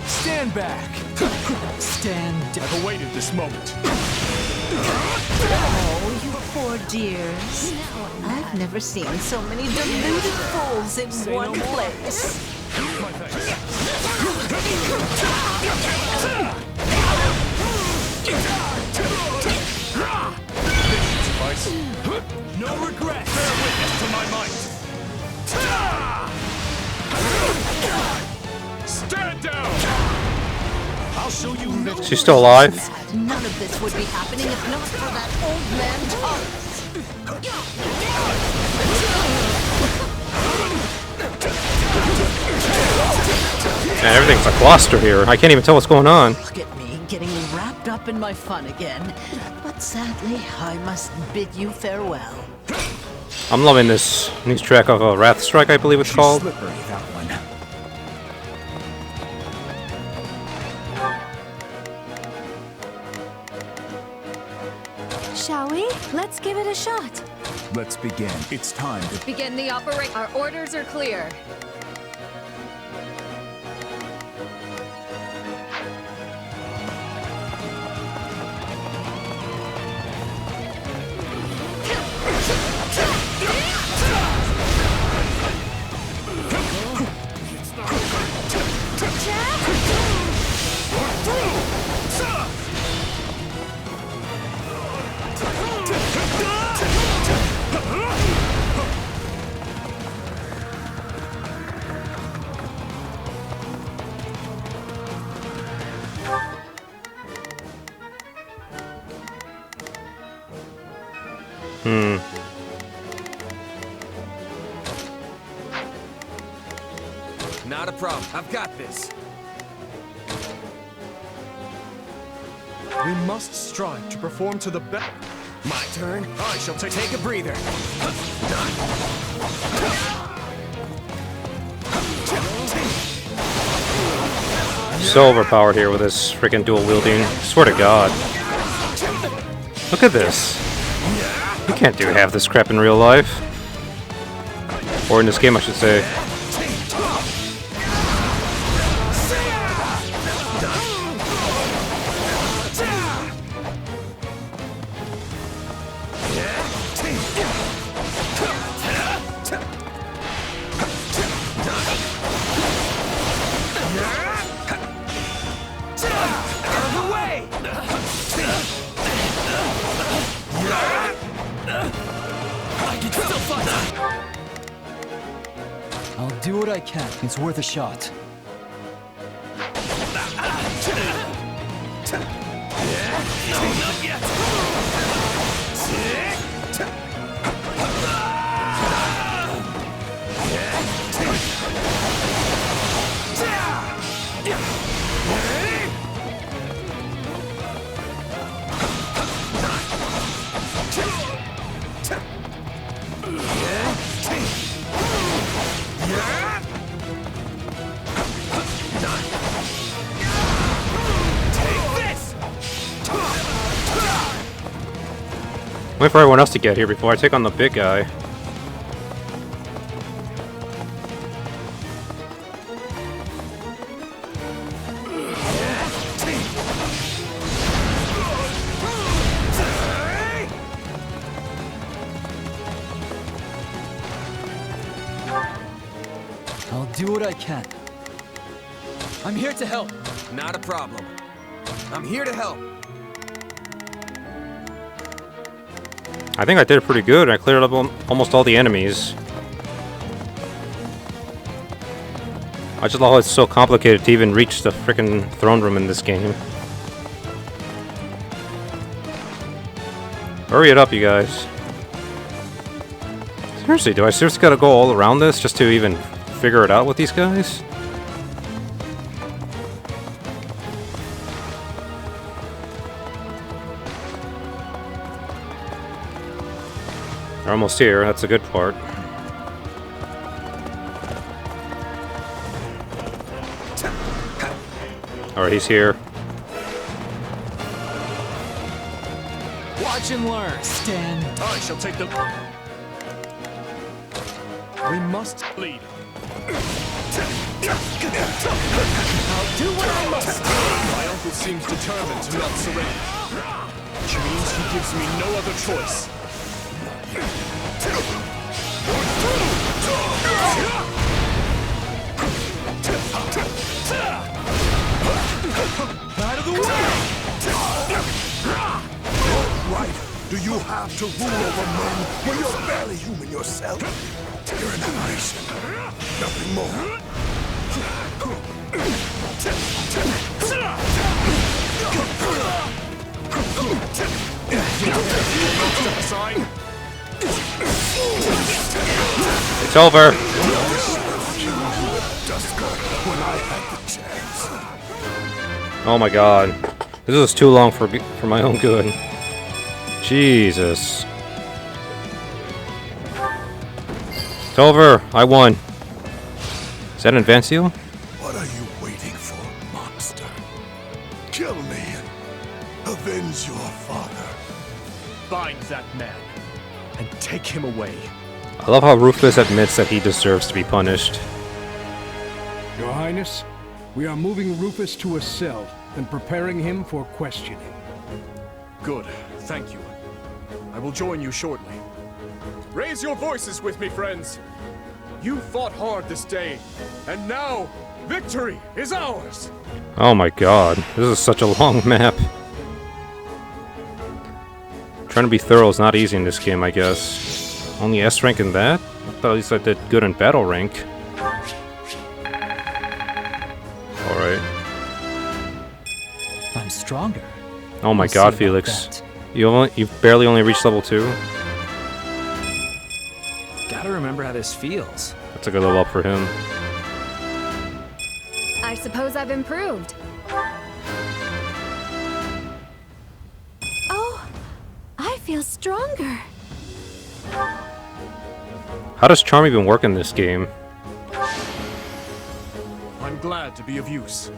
Stand back. Stand. I've awaited this moment. Oh, you poor dears. I've never seen so many deluded fools in one place. No regret. Bear witness to my might. Stand down. I'll show you. She's still alive? None of this would be happening if not for that old man Thomas. Man, everything's a cluster here. I can't even tell what's going on. Look at me, getting wrapped up in my fun again. But sadly, I must bid you farewell. I'm loving this new track of Wrath Strike, I believe it's called. Slippery, that one. Shall we? Let's give it a shot. Let's begin. It's time to Begin the operation. Our orders are clear. Not a problem. I've got this. We must strive to perform to the best. My turn. I shall take a breather. So overpowered here with this freaking dual wielding. Swear to God. Look at this. You can't do half this crap in real life. Or in this game, I should say. I'll do what I can. It's worth a shot. wait for everyone else to get here before I take on the big guy. I'll do what I can. I'm here to help. Not a problem. I'm here to help. I think I did pretty good. I cleared up almost all the enemies. I just love how it's so complicated to even reach the frickin' throne room in this game. Hurry it up, you guys. Seriously, do I seriously gotta go all around this just to even figure it out with these guys? They're almost here, that's a good part. Alright, he's here. Watch and learn. Stand. I shall take the... We must lead. I'll do what I must. My uncle seems determined to not surrender. Which means he gives me no other choice. Out of the way! What right do you have to rule over men when you're barely human yourself? You're an aberration. Nothing more. Step aside. It's over. Oh my god. This is too long for my own good. Jesus. It's over. I won. Is that an advance seal? What are you waiting for, monster? Kill me. Avenge your father. Bind that man and take him away. I love how Rufus admits that he deserves to be punished. Your Highness, we are moving Rufus to a cell and preparing him for questioning. Good, thank you. I will join you shortly. Raise your voices with me, friends. You fought hard this day, and now victory is ours. Oh my god, this is such a long map. Trying to be thorough is not easy in this game, I guess. Only S rank in that? I thought at least I did good in battle rank. Alright. I'm stronger. Oh my god, Felix. You've barely only reached level 2? Gotta remember how this feels. That's a good level up for him. I suppose I've improved. Oh, I feel stronger. How does charm even work in this game? I'm glad to be of use.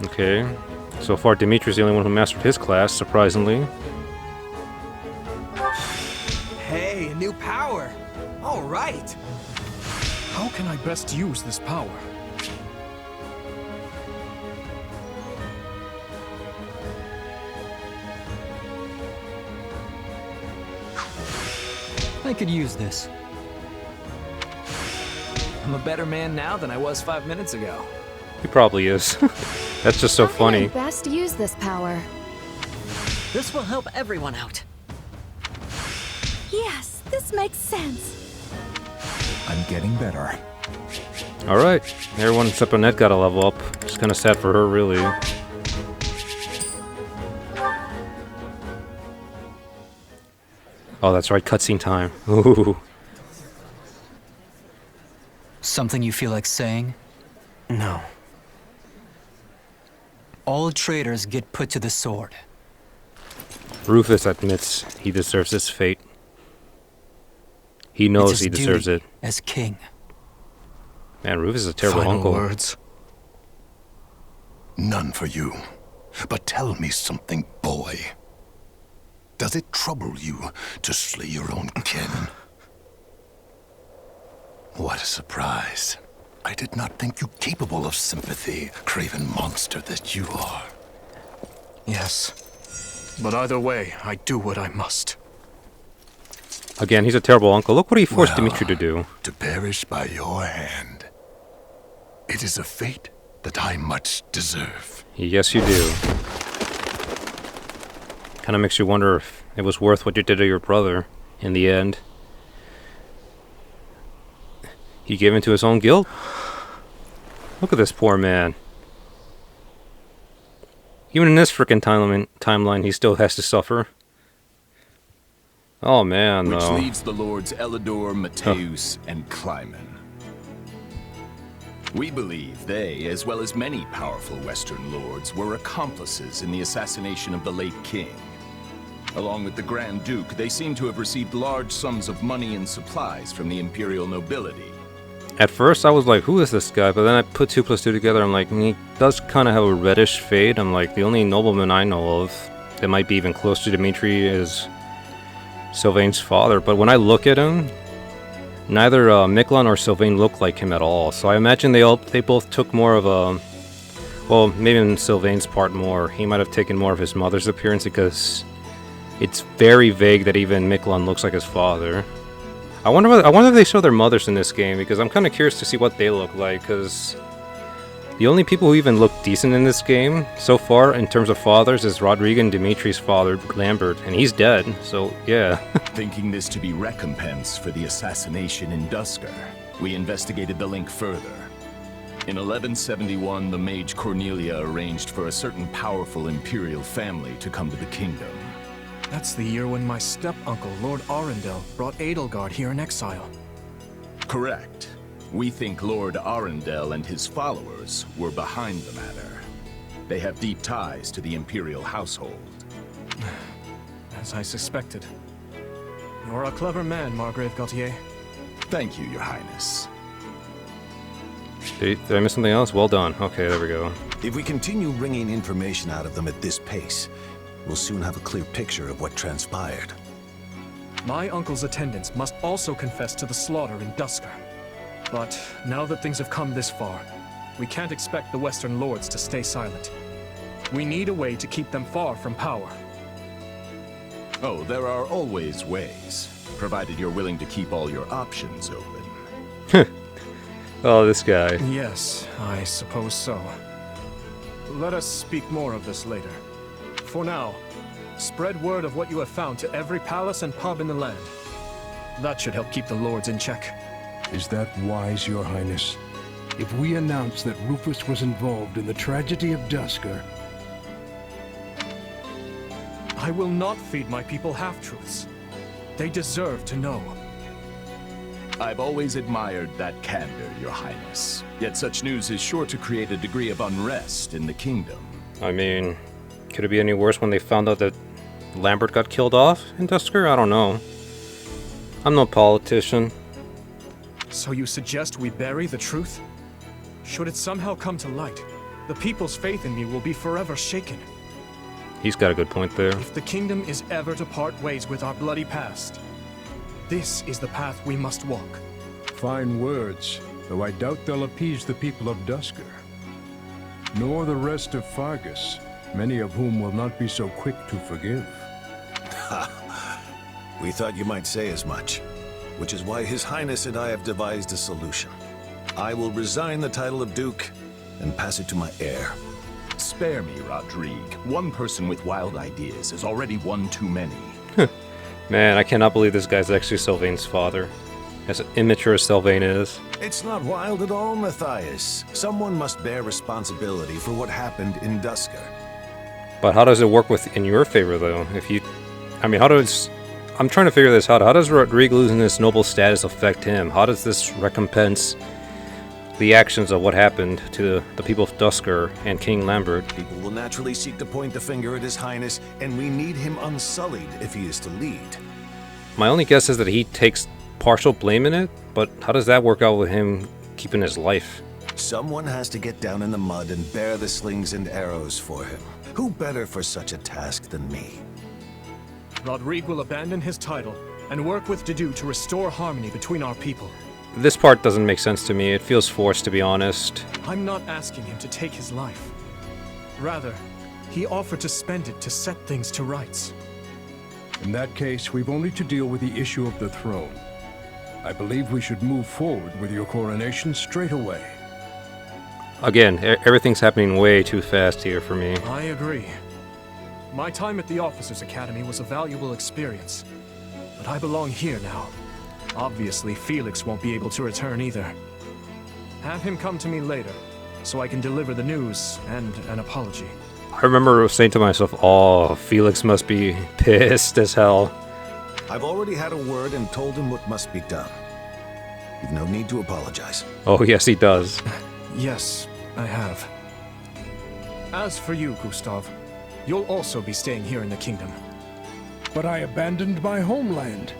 Okay. So far, Dimitri's the only one who mastered his class, surprisingly. Hey, a new power. All right. How can I best use this power? I could use this. I'm a better man now than I was 5 minutes ago. He probably is. That's just so funny. Best use this power. This will help everyone out. Yes, this makes sense. I'm getting better. Alright. Everyone except Annette got a level up. Just kind of sad for her, really. Oh, that's right. Cutscene time. Ooh. Something you feel like saying? No. All traitors get put to the sword. Rufus admits he deserves his fate. He knows he deserves it. As king. Man, Rufus is a terrible Final uncle. words. None for you. But tell me something, boy. Does it trouble you to slay your own kin? What a surprise. I did not think you capable of sympathy, craven monster that you are. Yes. But either way, I do what I must. Again, he's a terrible uncle. Look what he forced Dimitri to do. To perish by your hand. It is a fate that I much deserve. Yes, you do. Kind of makes you wonder if it was worth what you did to your brother in the end. He gave in to his own guilt? Look at this poor man. Even in this frickin' timeline, he still has to suffer. Oh man, Which though. leaves the lords Elidor, Mateus, and Kleiman. We believe they, as well as many powerful Western lords, were accomplices in the assassination of the late king. Along with the Grand Duke, they seem to have received large sums of money and supplies from the imperial nobility. At first, I was like, who is this guy? But then I put 2 plus 2 together. I'm like, he does kind of have a reddish fade. I'm like, the only nobleman I know of that might be even close to Dimitri is Sylvain's father. But when I look at him, neither Miquelon or Sylvain look like him at all. So I imagine they both took more of a... Well, maybe in Sylvain's part more. He might have taken more of his mother's appearance because it's very vague that even Miquelon looks like his father. I wonder if they show their mothers in this game, because I'm kind of curious to see what they look like, because the only people who even look decent in this game so far in terms of fathers is Rodrigo and Dimitri's father, Lambert, and he's dead, so yeah. Thinking this to be recompense for the assassination in Duscar, we investigated the link further. In 1171, the mage Cornelia arranged for a certain powerful imperial family to come to the kingdom. That's the year when my step-uncle, Lord Arundel, brought Edelgard here in exile. Correct. We think Lord Arundel and his followers were behind the matter. They have deep ties to the imperial household. As I suspected. You're a clever man, Margrave Gautier. Thank you, Your Highness. Did I miss something else? Well done. Okay, there we go. If we continue wringing information out of them at this pace, we'll soon have a clear picture of what transpired. My uncle's attendants must also confess to the slaughter in Duscar. But now that things have come this far, we can't expect the Western Lords to stay silent. We need a way to keep them far from power. Oh, there are always ways, provided you're willing to keep all your options open. Oh, this guy. Yes, I suppose so. Let us speak more of this later. For now, spread word of what you have found to every palace and pub in the land. That should help keep the lords in check. Is that wise, Your Highness? If we announce that Rufus was involved in the tragedy of Duscar... I will not feed my people half-truths. They deserve to know. I've always admired that candor, Your Highness. Yet such news is sure to create a degree of unrest in the kingdom. I mean, could it be any worse when they found out that Lambert got killed off in Duscar? I don't know. I'm no politician. So you suggest we bury the truth? Should it somehow come to light, the people's faith in me will be forever shaken. He's got a good point there. If the kingdom is ever to part ways with our bloody past, this is the path we must walk. Fine words, though I doubt they'll appease the people of Duscar. Nor the rest of Fargus, many of whom will not be so quick to forgive. We thought you might say as much, which is why His Highness and I have devised a solution. I will resign the title of Duke and pass it to my heir. Spare me, Rodrigue. One person with wild ideas is already one too many. Man, I cannot believe this guy's actually Sylvain's father. As immature as Sylvain is. It's not wild at all, Matthias. Someone must bear responsibility for what happened in Duscar. But how does it work in your favor, though? I'm trying to figure this out. How does Rodrigue losing this noble status affect him? How does this recompense the actions of what happened to the people of Duscar and King Lambert? People will naturally seek to point the finger at His Highness, and we need him unsullied if he is to lead. My only guess is that he takes partial blame in it, but how does that work out with him keeping his life? Someone has to get down in the mud and bear the slings and arrows for him. Who better for such a task than me? Rodrigue will abandon his title and work with Dedue to restore harmony between our people. This part doesn't make sense to me. It feels forced, to be honest. I'm not asking him to take his life. Rather, he offered to spend it to set things to rights. In that case, we've only to deal with the issue of the throne. I believe we should move forward with your coronation straight away. Again, everything's happening way too fast here for me. I agree. My time at the Officers' Academy was a valuable experience, but I belong here now. Obviously, Felix won't be able to return either. Have him come to me later, so I can deliver the news and an apology. I remember saying to myself, oh, Felix must be pissed as hell. I've already had a word and told him what must be done. You've no need to apologize. Oh, yes, he does. Yes, I have. As for you, Gustav, you'll also be staying here in the kingdom. But I abandoned my homeland.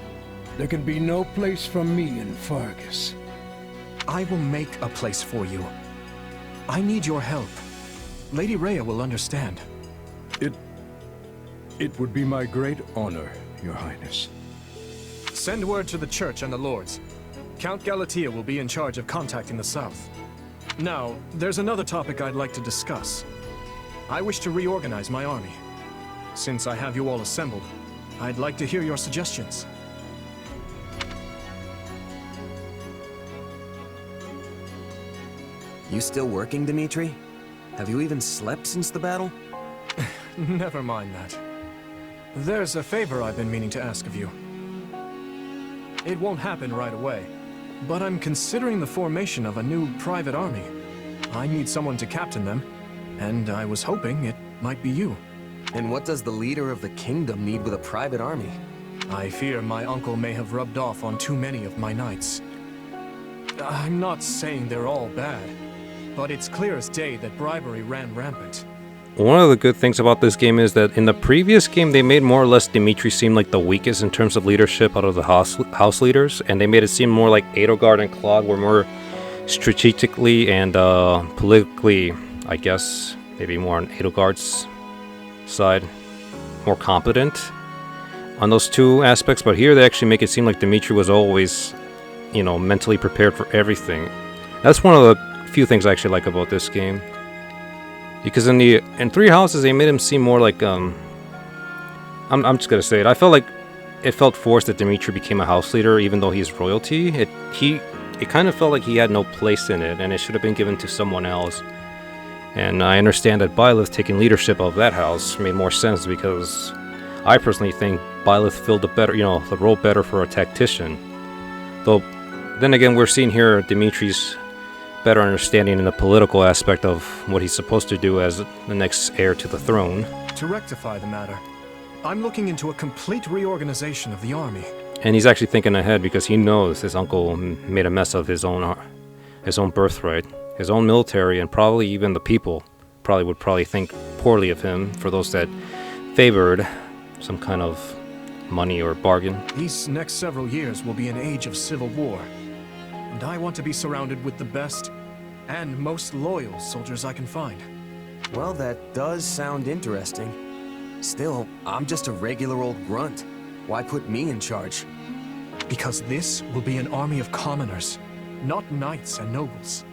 There can be no place for me in Fargus. I will make a place for you. I need your help. Lady Rhea will understand. It would be my great honor, Your Highness. Send word to the Church and the Lords. Count Galatea will be in charge of contacting the South. Now, there's another topic I'd like to discuss. I wish to reorganize my army. Since I have you all assembled, I'd like to hear your suggestions. You still working, Dimitri? Have you even slept since the battle? Never mind that. There's a favor I've been meaning to ask of you. It won't happen right away, but I'm considering the formation of a new private army. I need someone to captain them, and I was hoping it might be you. And what does the leader of the kingdom need with a private army? I fear my uncle may have rubbed off on too many of my knights. I'm not saying they're all bad, but it's clear as day that bribery ran rampant. One of the good things about this game is that in the previous game, they made more or less Dimitri seem like the weakest in terms of leadership out of the house leaders, and they made it seem more like Edelgard and Claude were more strategically and politically, I guess, maybe more on Edelgard's side, more competent on those two aspects. But here they actually make it seem like Dimitri was always, you know, mentally prepared for everything. That's one of the few things I actually like about this game. Because in Three Houses, they made him seem more like, I'm just gonna say it. I felt like it felt forced that Dimitri became a house leader, even though he's royalty. It kind of felt like he had no place in it, and it should have been given to someone else. And I understand that Byleth taking leadership of that house made more sense, because I personally think Byleth filled the role better for a tactician. Though, then again, we're seeing here Dimitri's better understanding in the political aspect of what he's supposed to do as the next heir to the throne. To rectify the matter, I'm looking into a complete reorganization of the army. And he's actually thinking ahead because he knows his uncle made a mess of his own birthright, his own military, and probably even the people would think poorly of him for those that favored some kind of money or bargain. These next several years will be an age of civil war, and I want to be surrounded with the best and most loyal soldiers I can find. Well, that does sound interesting. Still, I'm just a regular old grunt. Why put me in charge? Because this will be an army of commoners, not knights and nobles.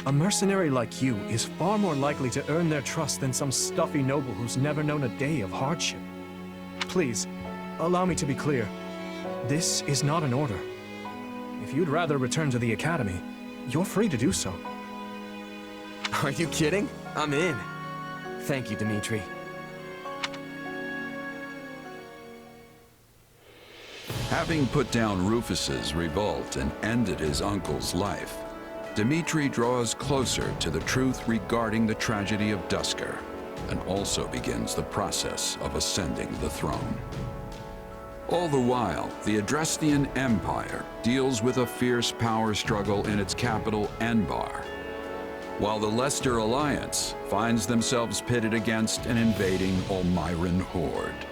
A mercenary like you is far more likely to earn their trust than some stuffy noble who's never known a day of hardship. Please, allow me to be clear. This is not an order. If you'd rather return to the academy, you're free to do so. Are you kidding? I'm in. Thank you, Dimitri. Having put down Rufus's revolt and ended his uncle's life, Dimitri draws closer to the truth regarding the tragedy of Duscur, and also begins the process of ascending the throne. All the while, the Adrestian Empire deals with a fierce power struggle in its capital, Enbar, while the Leicester Alliance finds themselves pitted against an invading Olmyran horde.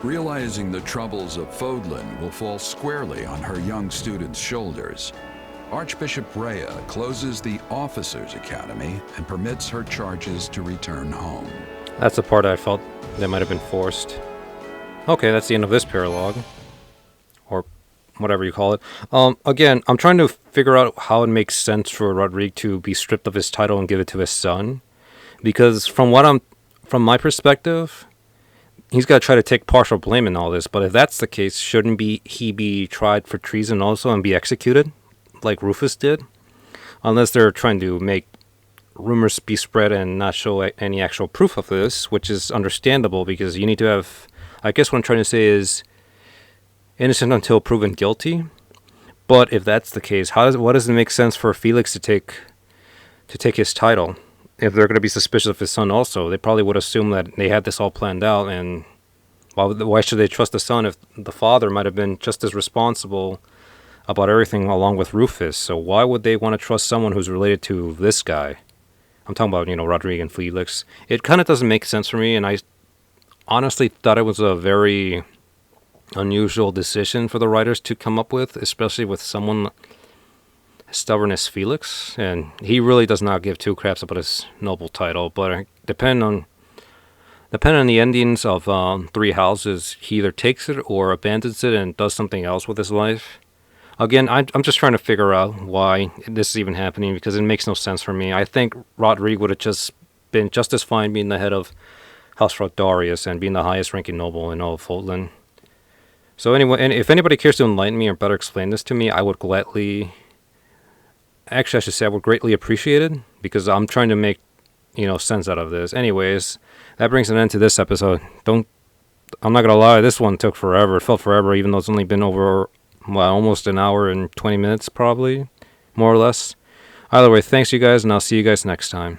Realizing the troubles of Fodlan will fall squarely on her young students' shoulders, Archbishop Rhea closes the Officers' Academy and permits her charges to return home. That's the part I felt that might have been forced. Okay, that's the end of this paralogue. Or whatever you call it. Again, I'm trying to figure out how it makes sense for Rodrigue to be stripped of his title and give it to his son. Because from my perspective, he's got to try to take partial blame in all this. But if that's the case, shouldn't he be tried for treason also and be executed, like Rufus did? Unless they're trying to make rumors be spread and not show any actual proof of this, which is understandable because you need to have... I guess what I'm trying to say is innocent until proven guilty. But if that's the case, what does it make sense for Felix to take his title? If they're going to be suspicious of his son also, they probably would assume that they had this all planned out, and why should they trust the son if the father might have been just as responsible about everything along with Rufus? So why would they want to trust someone who's related to this guy? I'm talking about, Rodrigue and Felix. It kind of doesn't make sense for me, and I honestly thought it was a very unusual decision for the writers to come up with, especially with someone stubborn as Felix, and he really does not give two craps about his noble title. But depending on the endings of Three Houses, he either takes it or abandons it and does something else with his life. Again, I'm just trying to figure out why this is even happening, because it makes no sense for me. I think Rodrigue would have just been just as fine being the head of House Fhirdiad and being the highest ranking noble in all of Fodlan. So anyway, and if anybody cares to enlighten me or better explain this to me, I would gladly... Actually, I should say I would greatly appreciate it, because I'm trying to make, sense out of this. Anyways, that brings an end to this episode. I'm not going to lie, this one took forever. It felt forever, even though it's only been over, almost an hour and 20 minutes, probably, more or less. Either way, thanks you guys, and I'll see you guys next time.